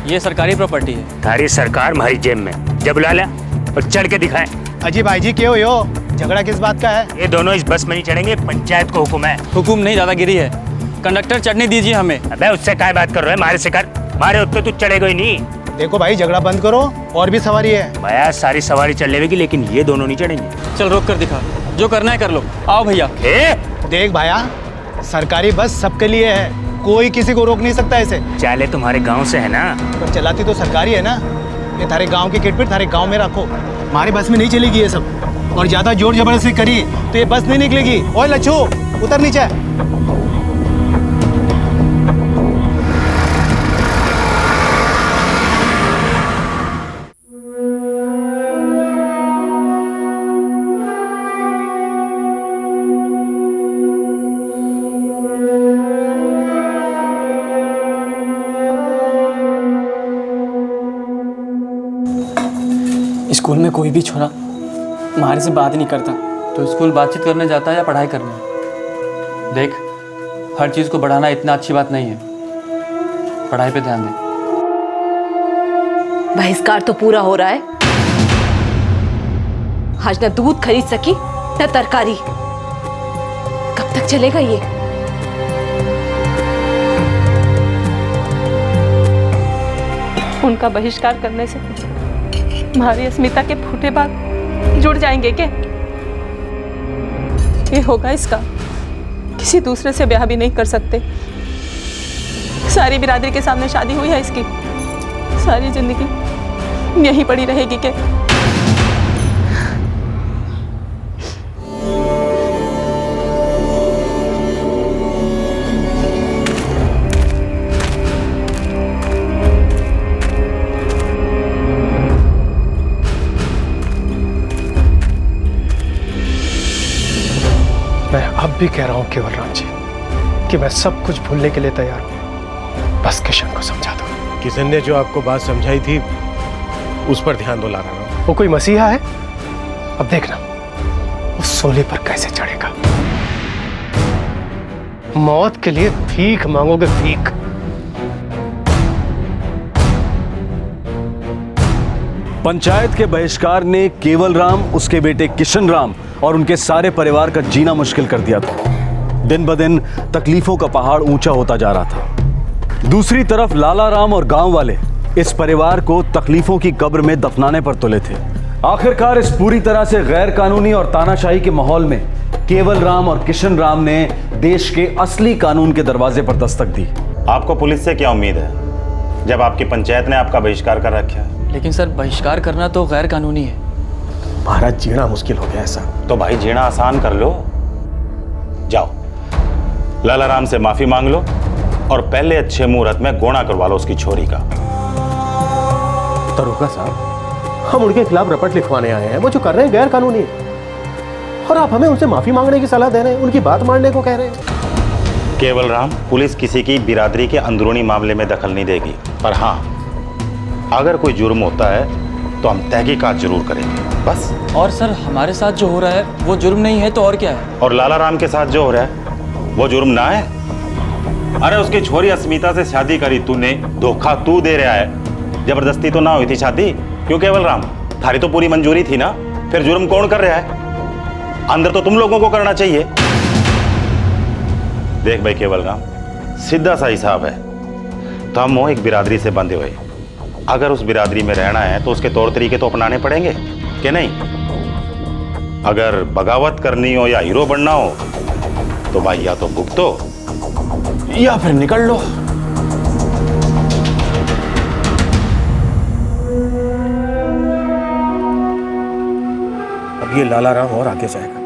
ये सरकारी प्रॉपर्टी है। थारी सरकार हमारी जेब में। जब बुला लिया और चढ़ के दिखाए। अजी भाई जी क्यों हो? झगड़ा किस बात का है? ये दोनों इस बस में नहीं चढ़ेंगे, पंचायत को हुक्म है। हुकुम नहीं, दादागिरी है। कंडक्टर चढ़ने दीजिए हमें। अबे उससे क्या बात कर रहे हो? मारे से कर, मारे उत्ते तू चढ़ेगा ही नहीं। देखो भाई झगड़ा बंद करो, और भी सवारी है। भैया सारी सवारी चल लेगी, लेकिन ये दोनों नहीं चढ़ेंगे। चल रोक कर दिखा, जो करना है कर लो। आओ भैया। देख भाया, सरकारी बस सबके लिए है, कोई किसी को रोक नहीं सकता ऐसे। चाले तुम्हारे गांव से है ना, पर चलाती तो सरकारी है ना। ये थारे गांव की किटपिट थारे गांव में रखो, हमारे बस में नहीं चलेगी ये सब। और ज्यादा जोर जबरदस्ती करी तो ये बस नहीं निकलेगी। ओए लच्छू उतर नीचे। स्कूल में कोई भी छोरा हमारे से बात नहीं करता, तो स्कूल बातचीत करने जाता है या पढ़ाई करने? देख, हर चीज़ को बढ़ाना इतना अच्छी बात नहीं है, पढ़ाई पे ध्यान दे। बहिष्कार तो पूरा हो रहा है। आज न दूध खरीद सकी न तरकारी। कब तक चलेगा ये? उनका बहिष्कार करने से हमारी अस्मिता के फूटे बाग जुड़ जाएंगे क्या? ये होगा इसका, किसी दूसरे से ब्याह भी नहीं कर सकते। सारी बिरादरी के सामने शादी हुई है इसकी, सारी जिंदगी यहीं पड़ी रहेगी क्या? मैं अब भी कह रहा हूं केवल राम जी कि मैं सब कुछ भूलने के लिए तैयार हूं, बस किशन को समझा दो। किशन ने जो आपको बात समझाई थी उस पर ध्यान दो लाला राम। वो कोई मसीहा है? अब देखना उस सोले पर कैसे चढ़ेगा। मौत के लिए भीख मांगोगे, भीख। पंचायत के बहिष्कार ने केवल राम, उसके बेटे किशन राम और उनके सारे परिवार का जीना मुश्किल कर दिया था। दिन ब दिन तकलीफों का पहाड़ ऊंचा होता जा रहा था। दूसरी तरफ लाला राम और गांव वाले इस परिवार को तकलीफों की कब्र में दफनाने पर तुले थे। आखिरकार इस पूरी तरह से गैर कानूनी और तानाशाही के माहौल में केवल राम और किशन राम ने देश के असली कानून के दरवाजे पर दस्तक दी। आपको पुलिस से क्या उम्मीद है जब आपकी पंचायत ने आपका बहिष्कार कर रखा है? लेकिन सर, बहिष्कार करना तो गैर कानूनी है। भारत जीना मुश्किल हो गया ऐसा। तो भाई जीना आसान कर लो। जाओ लाला राम से माफी मांग लो और पहले अच्छे मुहूर्त में गोना करवा लो उसकी छोरी का। दरोगा साहब, हम उनके खिलाफ रपट लिखवाने आए हैं। वो जो कर रहे हैं गैर कानूनी है, और आप हमें उनसे माफी मांगने की सलाह दे रहे हैं, उनकी बात मानने को कह रहे हैं। केवल राम, पुलिस किसी की बिरादरी के अंदरूनी मामले में दखल नहीं देगी, पर हाँ अगर कोई जुर्म होता है तो हम तहकीकात जरूर करेंगे, बस। और सर, हमारे साथ जो हो रहा है वो जुर्म नहीं है तो और क्या है? और लाला राम के साथ जो हो रहा है वो जुर्म ना है? अरे उसकी छोरी अस्मिता से शादी करी तूने, धोखा तू दे रहा है, जबरदस्ती तो ना हुई थी शादी। क्यों केवल राम, थारी तो पूरी मंजूरी थी ना, फिर जुर्म कौन कर रहा है? अंदर तो तुम लोगों को करना चाहिए। देख भाई केवल राम, सीधा सा हिसाब है, तो हम हो एक बिरादरी से बंधे हुए। अगर उस बिरादरी में रहना है तो उसके तौर तरीके तो अपनाने पड़ेंगे कि नहीं? अगर बगावत करनी हो या हीरो बनना हो तो भाई या तो भुगतो या फिर निकल लो। अब ये लाला राम और आगे जाएगा,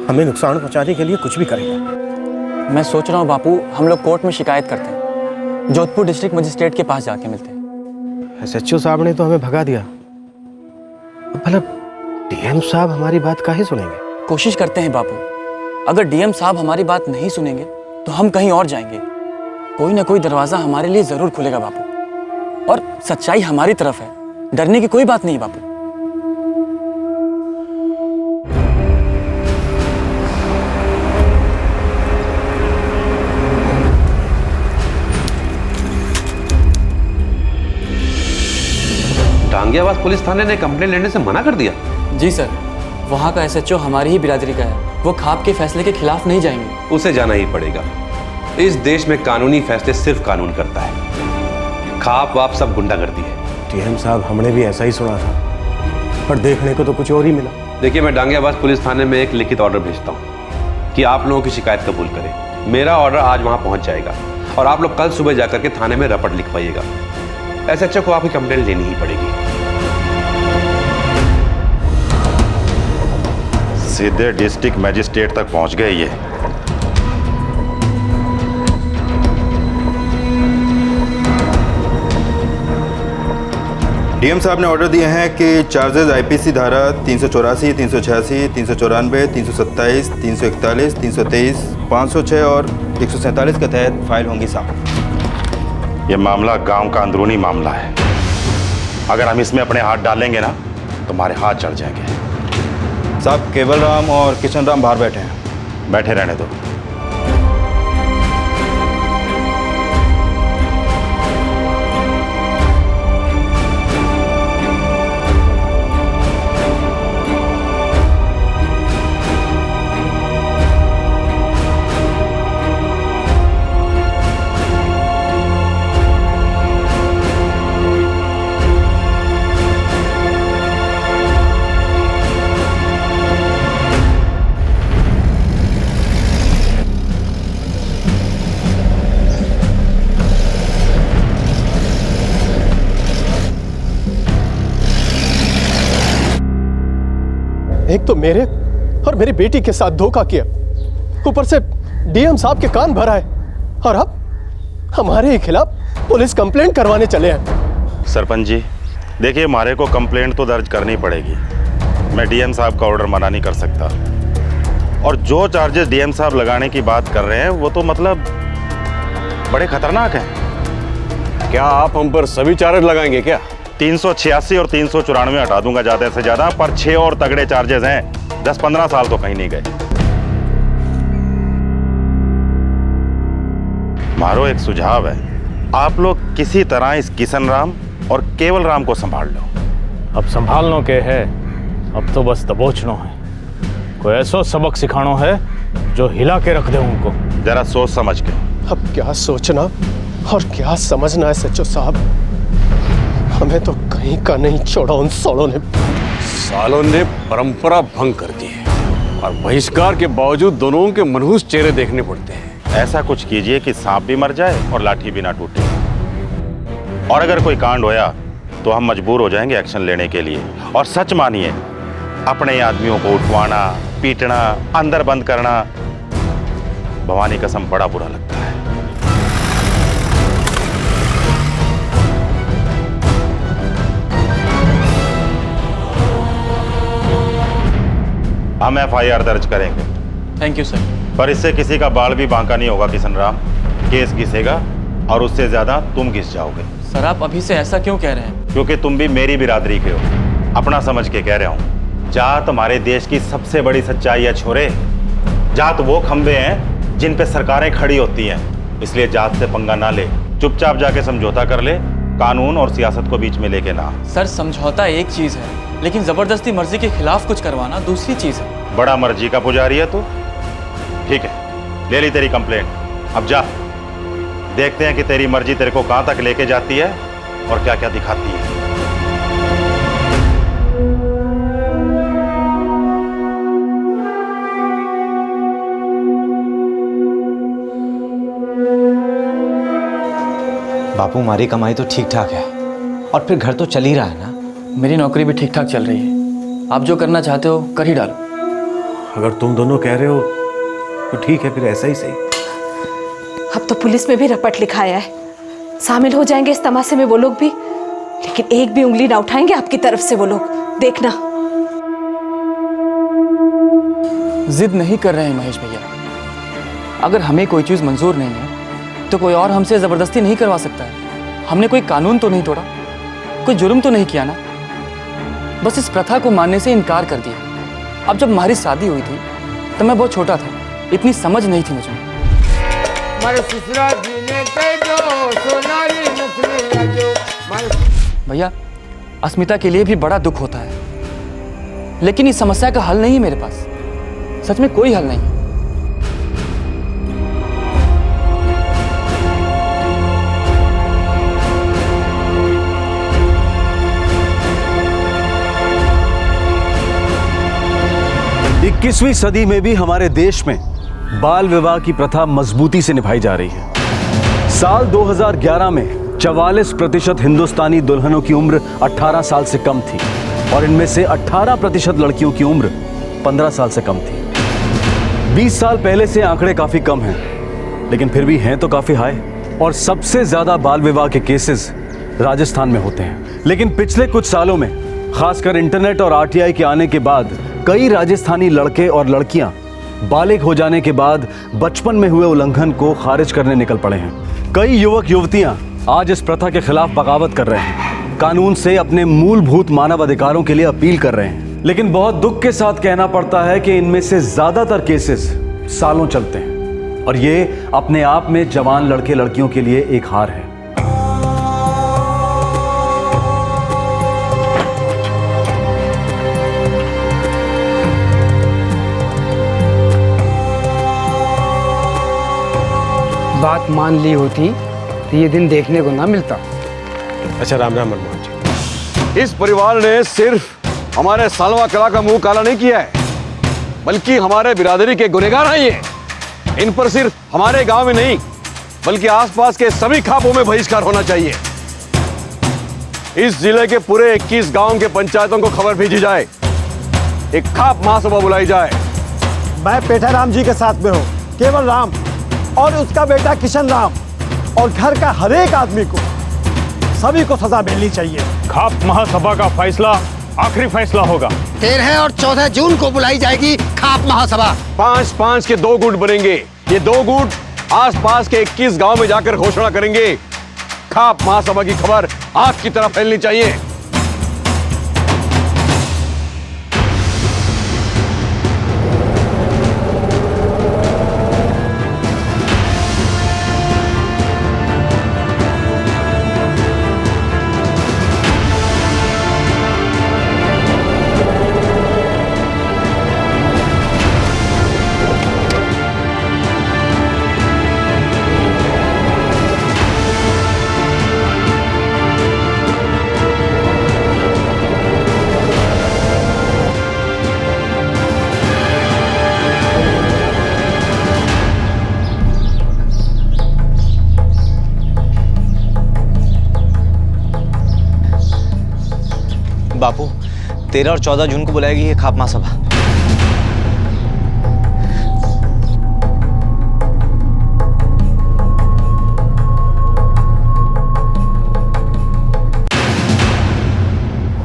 हमें नुकसान पहुंचाने के लिए कुछ भी करेगा। मैं सोच रहा हूँ बापू, हम लोग कोर्ट में शिकायत करते हैं, जोधपुर डिस्ट्रिक्ट मजिस्ट्रेट के पास जाके मिलते हैं। SHO साहब ने तो हमें भगा दिया, मतलब DM साहब हमारी बात काहे सुनेंगे? कोशिश करते हैं बापू, अगर DM साहब हमारी बात नहीं सुनेंगे तो हम कहीं और जाएंगे। कोई ना कोई दरवाजा हमारे लिए जरूर खुलेगा बापू, और सच्चाई हमारी तरफ है, डरने की कोई बात नहीं बापू। डांगियाबाद पुलिस थाने ने कंप्लेंट लेने से मना कर दिया। जी सर, वहाँ का एसएचओ हमारी ही बिरादरी का है। वो खाप के फैसले के खिलाफ नहीं जाएंगे। उसे जाना ही पड़ेगा। इस देश में कानूनी फैसले सिर्फ कानून करता है, खाप वाप सब गुंडागर्दी है। डीएम साहब, हमने भी ऐसा ही सुना था, पर देखने को तो कुछ और ही मिला। देखिए, मैं डांगियाबाज पुलिस थाने में एक लिखित ऑर्डर भेजता हूँ कि आप लोगों की शिकायत कबूल करें। मेरा ऑर्डर आज वहाँ पहुँच जाएगा और आप लोग कल सुबह जाकर के थाने में रपट लिखवाइएगा। एसएचओ को आपकी कंप्लेंट लेनी ही पड़ेगी। सीधे डिस्ट्रिक्ट मजिस्ट्रेट तक पहुंच गए ये। डीएम साहब ने ऑर्डर दिए हैं कि चार्जेस आईपीसी धारा 384, 386, 394, 327, 341, 323, 506 और 147 के तहत फाइल होंगी साहब। ये मामला गांव का अंदरूनी मामला है। अगर हम इसमें अपने हाथ डालेंगे ना तो हमारे हाथ जल जाएंगे। साहब, केवल राम और किशन राम बाहर बैठे हैं। बैठे रहने दो। एक तो मेरे और मेरी बेटी के साथ धोखा किया, ऊपर से डीएम साहब के कान भरा है, और अब हमारे ही खिलाफ पुलिस कंप्लेंट करवाने चले हैं। सरपंच जी, देखिए, हमारे को कंप्लेंट तो दर्ज करनी पड़ेगी। मैं डीएम साहब का ऑर्डर मना नहीं कर सकता। और जो चार्जेस डीएम साहब लगाने की बात कर रहे हैं वो तो मतलब बड़े खतरनाक हैं। क्या आप हम पर सभी चार्ज लगाएंगे क्या? 386 और 394 हटा दूंगा ज्यादा से ज्यादा, पर 6 और तगड़े चार्जेस हैं। 10-15 साल तो कहीं नहीं गए। मारो एक सुझाव है, आप लोग किसी तरह इस किशन राम और केवल राम को संभाल लो। अब संभालनो के है, अब तो बस दबोचनो है। कोई ऐसा सबक सिखानो है जो हिला के रख दे उनको। जरा सोच समझ के। अब क्या सोचना और क्या समझना है सच्चो साहब, हमें तो कहीं का नहीं छोड़ा उन सालों ने। सालों ने परंपरा भंग कर दी है और बहिष्कार के बावजूद दोनों के मनहूस चेहरे देखने पड़ते हैं। ऐसा कुछ कीजिए कि सांप भी मर जाए और लाठी भी ना टूटे। और अगर कोई कांड होया तो हम मजबूर हो जाएंगे एक्शन लेने के लिए। और सच मानिए, अपने आदमियों को उठवाना, पीटना, अंदर बंद करना, भवानी कसम बड़ा बुरा लगता है। हम एफआईआर दर्ज करेंगे। Thank you sir. पर इससे किसी का बाल भी बांका नहीं होगा किशन राम। केस घिसेगा और उससे ज्यादा तुम घिस जाओगे। सर, आप अभी से ऐसा क्यों कह रहे हैं? क्योंकि तुम भी मेरी बिरादरी के हो। अपना समझ के कह रहा हूँ। जात हमारे देश की सबसे बड़ी सच्चाई है छोरे। जात वो खंबे हैं जिन पे सरकारें खड़ी होती हैं। इसलिए जात से पंगा ना ले, चुपचाप जाके समझौता कर ले। कानून और सियासत को बीच में लेके ना। सर, समझौता एक चीज है, लेकिन जबरदस्ती मर्जी के खिलाफ कुछ करवाना दूसरी चीज है। बड़ा मर्जी का पुजारी है तू। ठीक है, ले ली तेरी कंप्लेंट। अब जा, देखते हैं कि तेरी मर्जी तेरे को कहां तक लेके जाती है और क्या क्या दिखाती है। बापू, हमारी कमाई तो ठीक ठाक है और फिर घर तो चल ही रहा है ना। मेरी नौकरी भी ठीक ठाक चल रही है। आप जो करना चाहते हो कर ही डालो। अगर तुम दोनों कह रहे हो तो ठीक है, फिर ऐसा ही सही। अब तो पुलिस में भी रपट लिखाया है, शामिल हो जाएंगे इस तमाशे में वो लोग भी, लेकिन एक भी उंगली ना उठाएंगे आपकी तरफ से वो लोग, देखना। जिद नहीं कर रहे हैं महेश भैया। अगर हमें कोई चीज मंजूर नहीं है तो कोई और हमसे जबरदस्ती नहीं करवा सकता है। हमने कोई कानून तो नहीं तोड़ा, कोई जुर्म तो नहीं किया ना। बस इस प्रथा को मानने से इनकार कर दिया। अब जब हमारी शादी हुई थी तब मैं बहुत छोटा था, इतनी समझ नहीं थी मुझे। भैया, अस्मिता के लिए भी बड़ा दुख होता है। लेकिन इस समस्या का हल नहीं है मेरे पास। सच में कोई हल नहीं है। इक्कीसवीं सदी में भी हमारे देश में बाल विवाह की प्रथा मजबूती से निभाई जा रही है। साल 2011 में 44% हिंदुस्तानी दुल्हनों की उम्र 18 साल से कम थी और इनमें से 18% लड़कियों की उम्र 15 साल से कम थी। 20 साल पहले से आंकड़े काफी कम हैं, लेकिन फिर भी हैं तो काफी हाई। और सबसे ज्यादा बाल विवाह के केसेस राजस्थान में होते हैं। लेकिन पिछले कुछ सालों में, खासकर इंटरनेट और आरटीआई के आने के बाद, कई राजस्थानी लड़के और लड़कियां बालिग हो जाने के बाद बचपन में हुए उल्लंघन को खारिज करने निकल पड़े हैं। कई युवक युवतियां आज इस प्रथा के खिलाफ बगावत कर रहे हैं, कानून से अपने मूलभूत मानव अधिकारों के लिए अपील कर रहे हैं। लेकिन बहुत दुख के साथ कहना पड़ता है कि इनमें से ज्यादातर केसेस सालों चलते हैं और ये अपने आप में जवान लड़के लड़कियों के लिए एक हार है। बात मान ली होती तो ये दिन देखने को ना मिलता। अच्छा राम राम मनमोहन जी। इस परिवार ने सिर्फ हमारे सालवा कला का मुंह काला नहीं किया है, बल्कि हमारे बिरादरी के गुनहगार हैं ये। इन पर सिर्फ हमारे गांव में नहीं, बल्कि आसपास के सभी खापों में बहिष्कार होना चाहिए। इस जिले के पूरे 21 गांव के पंचायतों को खबर भेजी जाए, एक खाप महासभा बुलाई जाए। मैं पेठा राम जी के साथ में हूँ। केवल राम और उसका बेटा किशन राम और घर का हर एक आदमी को, सभी को सजा मिलनी चाहिए। खाप महासभा का फैसला आखिरी फैसला होगा। 13 और 14 जून को बुलाई जाएगी खाप महासभा। 5-5 के 2 गुट बनेंगे। ये 2 गुट आसपास के 21 गांव में जाकर घोषणा करेंगे। खाप महासभा की खबर आग की तरह फैलनी चाहिए। बापू 13 और 14 जून को बुलाएगी ये खाप महासभा।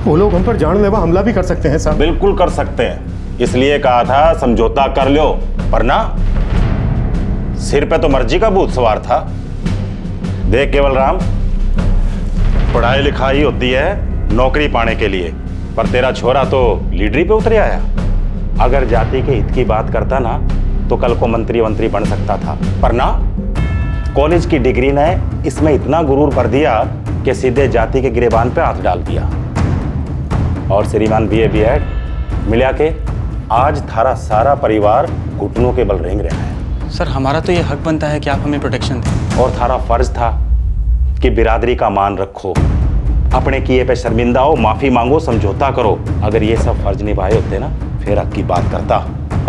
वो लोग हम पर जानलेवा हमला भी कर सकते हैं साहब। बिल्कुल कर सकते हैं, इसलिए कहा था समझौता कर लो, वरना सिर पे तो मर्जी का भूत सवार था। देख केवल राम, पढ़ाई लिखाई होती है नौकरी पाने के लिए, पर तेरा छोरा तो लीडरी पे उतरे आया। अगर जाति के हित की बात करता ना तो कल को मंत्री बन सकता था, पर ना, कॉलेज की डिग्री ने इसमें इतना गुरूर भर दिया कि सीधे जाति के गिरेबान पे हाथ डाल दिया। और श्रीमान BA B.Ed मिला के आज थारा सारा परिवार घुटनों के बल रेंग रहा है। सर हमारा तो ये हक बनता है कि आप हमें प्रोटेक्शन दें। और थारा फर्ज था कि बिरादरी का मान रखो, अपने किए पे शर्मिंदा हो, माफी मांगो, समझौता करो। अगर ये सब फर्ज निभाए होते ना, फिर हक की बात करता।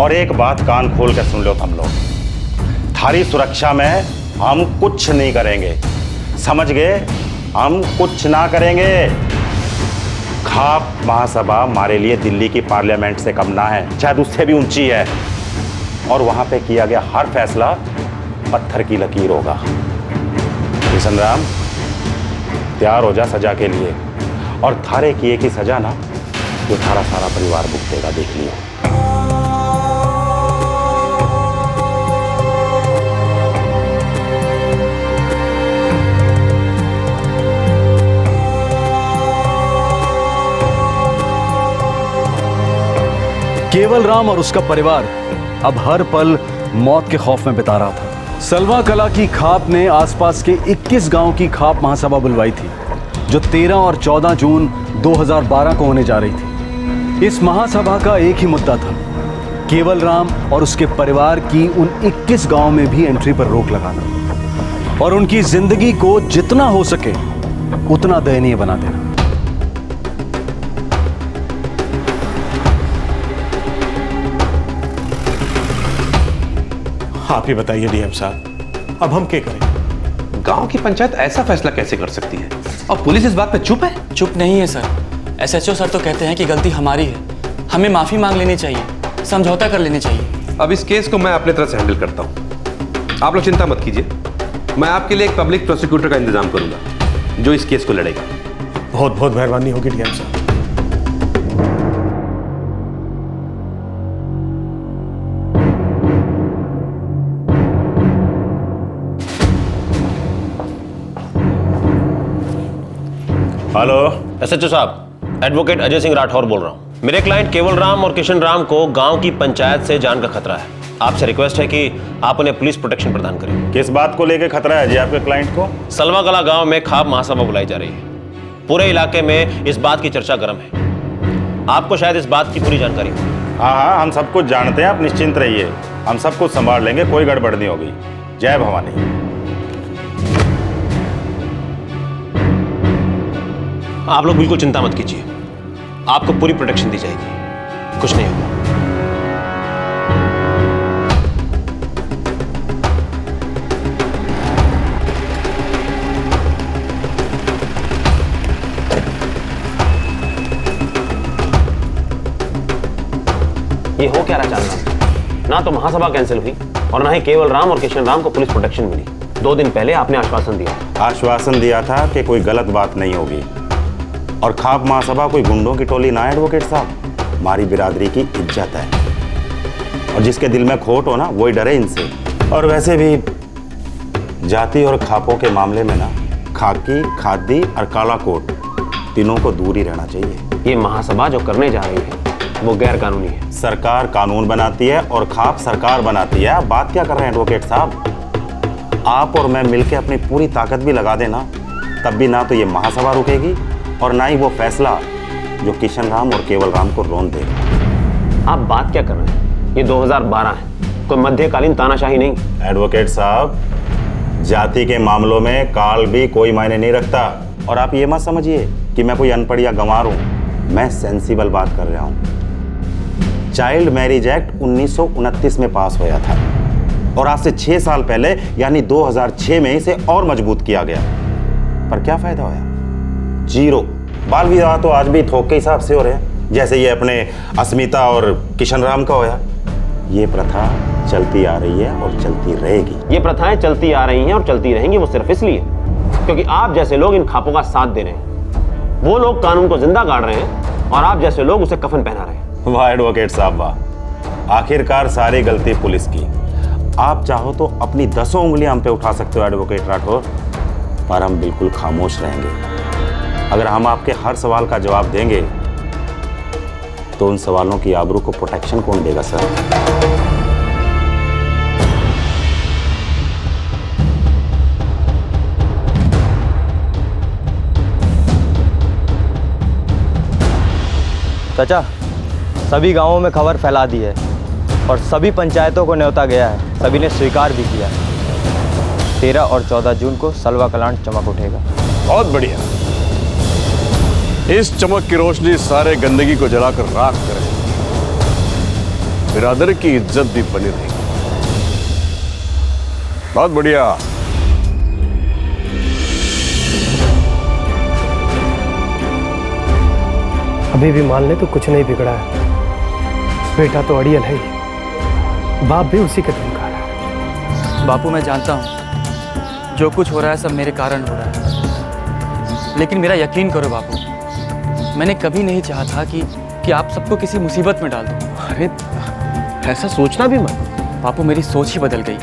और एक बात कान खोल कर सुन लो तुम लोग, थारी सुरक्षा में हम कुछ नहीं करेंगे, समझ गए? हम कुछ ना करेंगे। खाप महासभा हमारे लिए दिल्ली की पार्लियामेंट से कम ना है, शायद उससे भी ऊंची है। और वहां पे किया गया हर फैसला पत्थर की लकीर होगा। किशन राम, तैयार हो जा सजा के लिए, और थारे किए की सजा ना जो थारा सारा परिवार भुगतेगा, देख लियो। केवल राम और उसका परिवार अब हर पल मौत के खौफ में बिता रहा था। सलवा कला की खाप ने आसपास के 21 गांव की खाप महासभा बुलवाई थी, जो 13 और 14 जून 2012 को होने जा रही थी। इस महासभा का एक ही मुद्दा था, केवल राम और उसके परिवार की उन 21 गांव में भी एंट्री पर रोक लगाना और उनकी जिंदगी को जितना हो सके उतना दयनीय बना देना। आप ही बताइए डीएम साहब, अब हम क्या करें? गांव की पंचायत ऐसा फैसला कैसे कर सकती है और पुलिस इस बात पे चुप है? चुप नहीं है सर। एसएचओ सर तो कहते हैं कि गलती हमारी है, हमें माफी मांग लेनी चाहिए, समझौता कर लेनी चाहिए। अब इस केस को मैं अपने तरह से हैंडल करता हूं, आप लोग चिंता मत कीजिए। मैं आपके लिए एक पब्लिक प्रोसिक्यूटर का इंतजाम करूंगा जो इस केस को लड़ेगा। बहुत बहुत मेहरबानी होगी डीएम साहब। हेलो एसएचओ साहब, एडवोकेट अजय सिंह राठौर बोल रहा हूँ। मेरे क्लाइंट केवल राम और किशन राम को गांव की पंचायत से जान का खतरा है। आपसे रिक्वेस्ट है कि आप उन्हें पुलिस प्रोटेक्शन प्रदान करें। किस बात को लेकर खतरा है जी आपके क्लाइंट को? सलवा कला गांव में खाप महासभा बुलाई जा रही है। पूरे इलाके में इस बात की चर्चा गर्म है। आपको शायद इस बात की पूरी जानकारी हो। हाँ, हम सब कुछ जानते हैं, आप निश्चिंत रहिए, हम सब कुछ संभाल लेंगे, कोई गड़बड़ नहीं होगी। जय भवानी। आप लोग बिल्कुल चिंता मत कीजिए, आपको पूरी प्रोटेक्शन दी जाएगी, कुछ नहीं होगा। ये हो क्या रहा चांदना? ना तो महासभा कैंसिल हुई और ना ही केवल राम और किशन राम को पुलिस प्रोटेक्शन मिली। 2 दिन पहले आपने आश्वासन दिया था कि कोई गलत बात नहीं होगी और खाप महासभा कोई गुंडों की टोली ना है एडवोकेट साहब, हमारी बिरादरी की इज्जत है और जिसके दिल में खोट हो ना वही डरे इनसे। और वैसे भी जाति और खापों के मामले में ना खाकी, खादी और काला कोट तीनों को दूर ही रहना चाहिए। ये महासभा जो करने जा रही है वो गैर कानूनी है। सरकार कानून बनाती है और खाप सरकार बनाती है। आप बात क्या कर रहे हैं एडवोकेट साहब? आप और मैं मिलकर अपनी पूरी ताकत भी लगा देना तब भी ना तो ये महासभा रुकेगी और ना ही वो फैसला जो किशन राम और केवल राम को रोन देगा। आप बात क्या कर रहे हैं? ये 2012 है, कोई मध्यकालीन तानाशाही नहीं। एडवोकेट साहब, जाति के मामलों में काल भी कोई मायने नहीं रखता और आप ये मत समझिए कि मैं कोई अनपढ़ या गंवार हूं। मैं सेंसिबल बात कर रहा हूं। चाइल्ड मैरिज एक्ट 1929 में पास हुआ था और आज से 6 साल पहले यानी 2006 में इसे और मजबूत किया गया, पर क्या फायदा होया? 0। बाल विवाह तो आज भी थोक के हिसाब से हो रहे हैं, जैसे ये अपने अस्मिता और किशन राम का होया। ये प्रथा चलती आ रही है और चलती रहेगी। ये प्रथाएं चलती आ रही हैं और चलती रहेंगी, वो सिर्फ इसलिए क्योंकि आप जैसे लोग इन खापों का साथ दे रहे हैं। वो लोग कानून को जिंदा गाड़ रहे हैं और आप जैसे लोग उसे कफन पहना रहे हैं। वाह एडवोकेट साहब वाह, आखिरकार सारी गलती पुलिस की। आप चाहो तो अपनी 10 उंगलियां हम पे उठा सकते हो एडवोकेट राठौर, पर हम बिल्कुल खामोश रहेंगे। अगर हम आपके हर सवाल का जवाब देंगे तो उन सवालों की आबरू को प्रोटेक्शन कौन देगा सर? चाचा, सभी गांवों में खबर फैला दी है और सभी पंचायतों को न्योता गया है, सभी ने स्वीकार भी किया। 13 और 14 जून को सलवा कलांट चमक उठेगा। बहुत बढ़िया। इस चमक की रोशनी सारे गंदगी को जलाकर राख करे, बिरादरी की इज्जत भी बनी रहेगी। बहुत बढ़िया। अभी भी मान ले तो कुछ नहीं बिगड़ा है। बेटा तो अड़ियल है ही, बाप भी उसी के धुन का रहा है। बापू, मैं जानता हूँ जो कुछ हो रहा है सब मेरे कारण हो रहा है, लेकिन मेरा यकीन करो बापू, मैंने कभी नहीं चाहा था कि आप सबको किसी मुसीबत में डाल दूँ। अरे ऐसा सोचना भी मत। बापू, मेरी सोच ही बदल गई।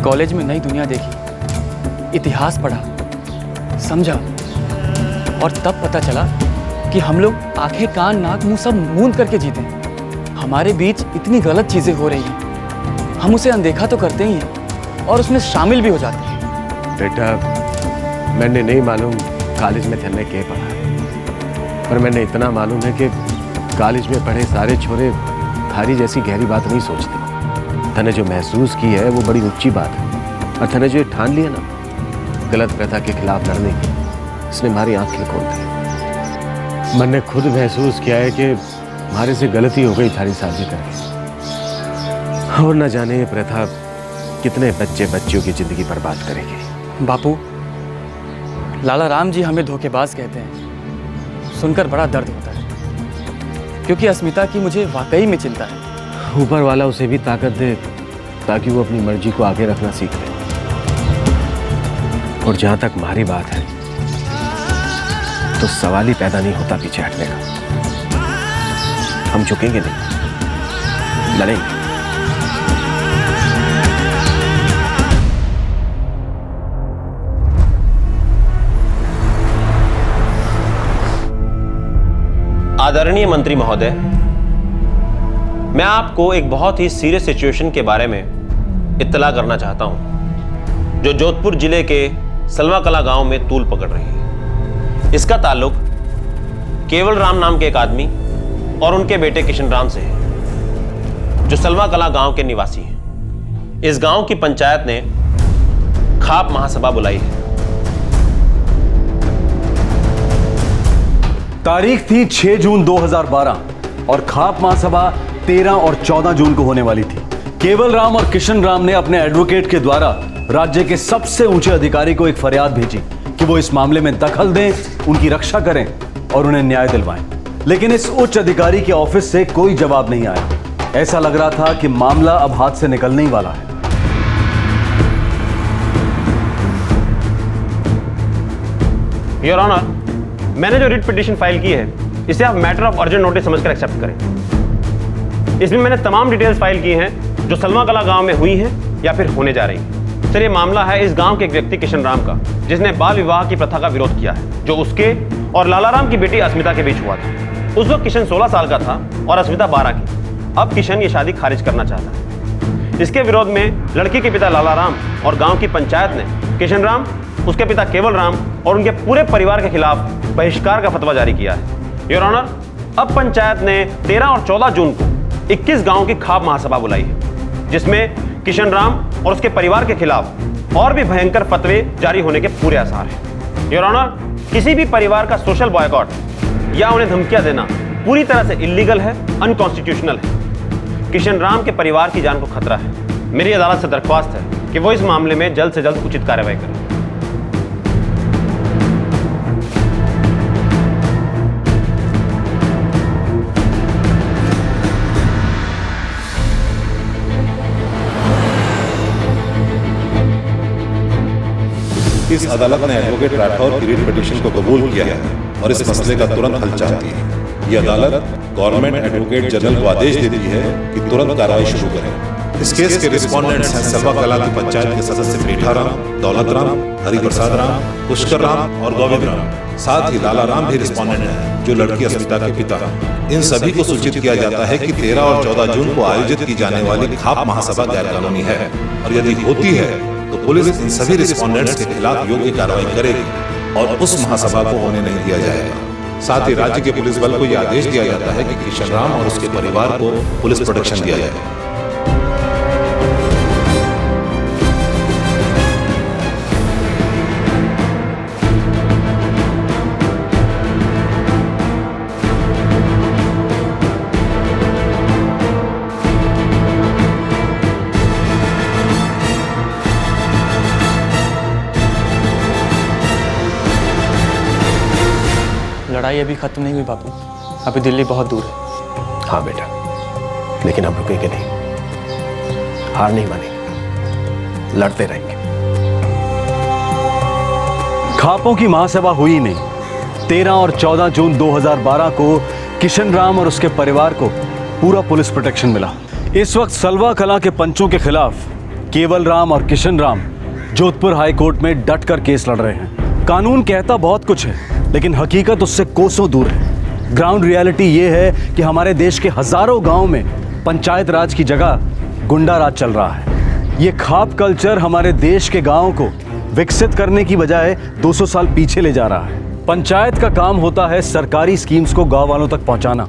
कॉलेज में नई दुनिया देखी, इतिहास पढ़ा, समझा और तब पता चला कि हम लोग आंखें, कान, नाक, मुंह सब मूंद करके जीते हैं। हमारे बीच इतनी गलत चीजें हो रही हैं, हम उसे अनदेखा तो करते ही हैं और उसमें शामिल भी हो जाते हैं। बेटा, मैंने नहीं मालूम कॉलेज में तेने क्या पढ़ा, पर मैंने इतना मालूम है कि कॉलेज में पढ़े सारे छोरे थारी जैसी गहरी बात नहीं सोचते। तने जो महसूस की है वो बड़ी ऊंची बात है, और तने जो ठान लिया ना गलत प्रथा के खिलाफ लड़ने की, इसने हमारी आंखें खोल दी। मन ने खुद महसूस किया है कि हमारे से गलती हो गई थारी शादी करके, और न जाने ये प्रथा कितने बच्चे बच्चियों की जिंदगी बर्बाद करेगी। बापू, लाला राम जी हमें धोखेबाज कहते हैं, सुनकर बड़ा दर्द होता है, क्योंकि अस्मिता की मुझे वाकई में चिंता है। ऊपर वाला उसे भी ताकत दे ताकि वो अपनी मर्जी को आगे रखना सीख ले। और जहां तक हमारी बात है तो सवाल ही पैदा नहीं होता पीछे हटने का। हम झुकेंगे नहीं, लड़ेंगे। आदरणीय मंत्री महोदय, मैं आपको एक बहुत ही सीरियस सिचुएशन के बारे में इत्तला करना चाहता हूं, जो जोधपुर जिले के सलवा कला गांव में तूल पकड़ रही है। इसका ताल्लुक केवल राम नाम के एक आदमी और उनके बेटे किशन राम से है, जो सलवा कला गांव के निवासी हैं। इस गांव की पंचायत ने खाप महासभा बुलाई है। तारीख थी 6 जून 2012 और खाप महासभा 13 और 14 जून को होने वाली थी। केवल राम और किशन राम ने अपने एडवोकेट के द्वारा राज्य के सबसे ऊंचे अधिकारी को एक फरियाद भेजी कि वो इस मामले में दखल दें, उनकी रक्षा करें और उन्हें न्याय दिलवाएं। लेकिन इस उच्च अधिकारी के ऑफिस से कोई जवाब नहीं आया। ऐसा लग रहा था कि मामला अब हाथ से निकलने ही वाला है। योर ऑनर, मैंने जो रिट पिटीशन फाइल की है इसे आप मैटर ऑफ अर्जेंट नोटिस समझकर एक्सेप्ट करें। इसमें मैंने तमाम डिटेल्स फाइल की हैं जो सलवा कला गांव में हुई हैं या फिर होने जा रही हैं। सर, ये मामला है इस गांव के एक व्यक्ति किशन राम का, जिसने बाल विवाह की प्रथा का विरोध किया है, जो उसके और लाला राम की बेटी अस्मिता के बीच हुआ था। उस वक्त किशन 16 साल का था और अस्मिता 12 की। अब किशन ये शादी खारिज करना चाहता है। इसके विरोध में लड़की के पिता लाला राम और गाँव की पंचायत ने किशन राम, उसके पिता केवल राम और उनके पूरे परिवार के खिलाफ बहिष्कार का फतवा जारी किया है। योर ऑनर, अब पंचायत ने 13 और 14 जून को 21 गांव की खाप महासभा बुलाई है, जिसमें किशन राम और उसके परिवार के खिलाफ और भी भयंकर फतवे जारी होने के पूरे आसार हैं। योर ऑनर, किसी भी परिवार का सोशल बॉयकॉट या उन्हें धमकियां देना पूरी तरह से इलीगल है, अनकॉन्स्टिट्यूशनल है। किशन राम के परिवार की जान को खतरा है। मेरी अदालत से दरख्वास्त है कि वो इस मामले में जल्द से जल्द उचित कार्रवाई करें। इस अदालत ने एडवोकेट राठौर की रिट पिटीशन को कबूल किया है और इस मसले का तुरंत हल चाहती है। ये अदालत गवर्नमेंट एडवोकेट जनरल को आदेश देती है कि तुरंत कार्रवाई शुरू करें। इस केस के रिस्पोंडेंट्स हैं सलवा कला की पंचायत के सदस्य मीठा राम, दौलत राम, हरिप्रसाद राम, पुष्कर राम और गोविंद राम। साथ ही लाला राम भी रिस्पोंडेंट है, जो लड़की अस्मिता के पिता हैं। इन सभी को सूचित किया जाता है कि 13 और 14 जून को आयोजित की जाने वाली खाप महासभा गैर कानूनी है, और यदि होती है तो पुलिस इन सभी रिस्पोंडेंट्स के खिलाफ योग्य कार्रवाई करेगी और उस महासभा को होने नहीं दिया जाएगा। साथ ही राज्य के पुलिस बल को यह आदेश दिया जाता है कि किशन राम और उसके परिवार को पुलिस प्रोटेक्शन दिया जाए। लड़ाई अभी खत्म नहीं हुई बापू, अभी दिल्ली बहुत दूर है। हाँ बेटा, लेकिन हम रुकेंगे नहीं, हार नहीं मानेंगे, लड़ते रहेंगे। खापों की महासभा हुई नहीं। 13 और 14 जून 2012 को किशन राम और उसके परिवार को पूरा पुलिस प्रोटेक्शन मिला। इस वक्त सलवा कला के पंचों के खिलाफ केवल राम और किशन राम जोधपुर हाई कोर्ट में डटकर केस लड़ रहे हैं। कानून कहता बहुत कुछ है, लेकिन हकीकत उससे कोसों दूर है। ग्राउंड रियलिटी ये है कि हमारे देश के हजारों गांव में पंचायत राज की जगह गुंडा राज चल रहा है। ये खाप कल्चर हमारे देश के गांव को विकसित करने की बजाय 200 साल पीछे ले जा रहा है। पंचायत का काम होता है सरकारी स्कीम्स को गांव वालों तक पहुंचाना,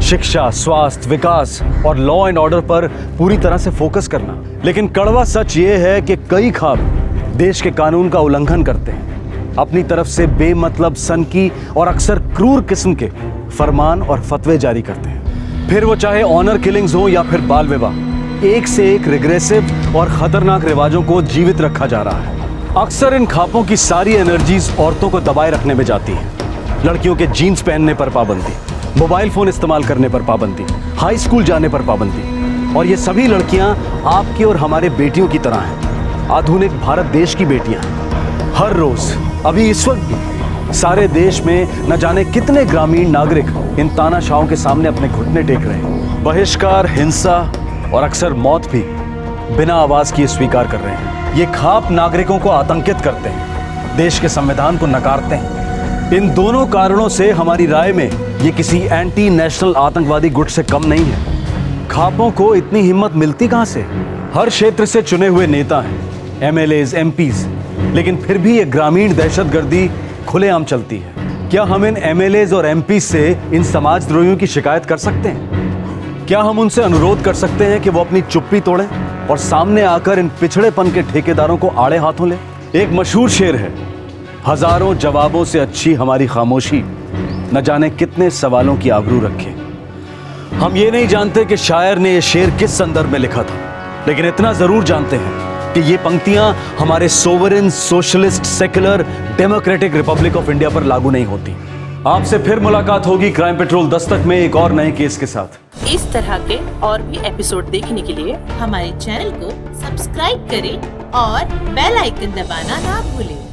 शिक्षा, स्वास्थ्य, विकास और लॉ एंड ऑर्डर पर पूरी तरह से फोकस करना। लेकिन कड़वा सच ये है कि कई ख्वाब देश के कानून का उल्लंघन करते हैं, अपनी तरफ से बेमतलब सनकी और अक्सर क्रूर किस्म के फरमान और फतवे जारी करते हैं। फिर वो चाहे ऑनर किलिंग्स हो या फिर बाल विवाह, एक से एक रिग्रेसिव और खतरनाक रिवाजों को जीवित रखा जा रहा है। अक्सर इन खापों की सारी एनर्जीज औरतों को दबाए रखने में जाती है। लड़कियों के जीन्स पहनने पर पाबंदी, मोबाइल फोन इस्तेमाल करने पर पाबंदी, हाई स्कूल जाने पर पाबंदी। और ये सभी लड़कियां आपकी और हमारे बेटियों की तरह हैं, आधुनिक भारत देश की बेटियां हैं। हर रोज, अभी इस वक्त भी सारे देश में न जाने कितने ग्रामीण नागरिक इन तानाशाहों के सामने अपने घुटने टेक रहे हैं। बहिष्कार, हिंसा और अक्सर मौत भी बिना आवाज किए स्वीकार कर रहे हैं। ये खाप नागरिकों को आतंकित करते हैं, देश के संविधान को नकारते हैं। इन दोनों कारणों से हमारी राय में ये किसी एंटी नेशनल आतंकवादी गुट से कम नहीं है। खापों को इतनी हिम्मत मिलती कहां से? हर क्षेत्र से चुने हुए नेता हैं, एमएलएज, एमपीज, लेकिन फिर भी ये ग्रामीण दहशतगर्दी खुलेआम चलती है। क्या हम इन एमएलएज और एमपीज से इन समाजद्रोहियों की शिकायत कर सकते हैं? क्या हम उनसे अनुरोध कर सकते हैं कि वो अपनी चुप्पी तोड़ें और सामने आकर इन पिछड़ेपन के ठेकेदारों को आड़े हाथों लें? एक मशहूर शेर है, हजारों जवाबों से अच्छी हमारी खामोशी न जाने कितने सवालों की आबरू रखे। हम ये नहीं जानते कि शायर ने यह शेर किस संदर्भ में लिखा था, लेकिन इतना जरूर जानते हैं कि ये पंक्तियां हमारे sovereign, socialist, secular, democratic Republic of India पर लागू नहीं होती। आपसे फिर मुलाकात होगी क्राइम पेट्रोल दस्तक में एक और नए केस के साथ। इस तरह के और भी एपिसोड देखने के लिए हमारे चैनल को सब्सक्राइब करें और बेल आइकन दबाना ना भूलें।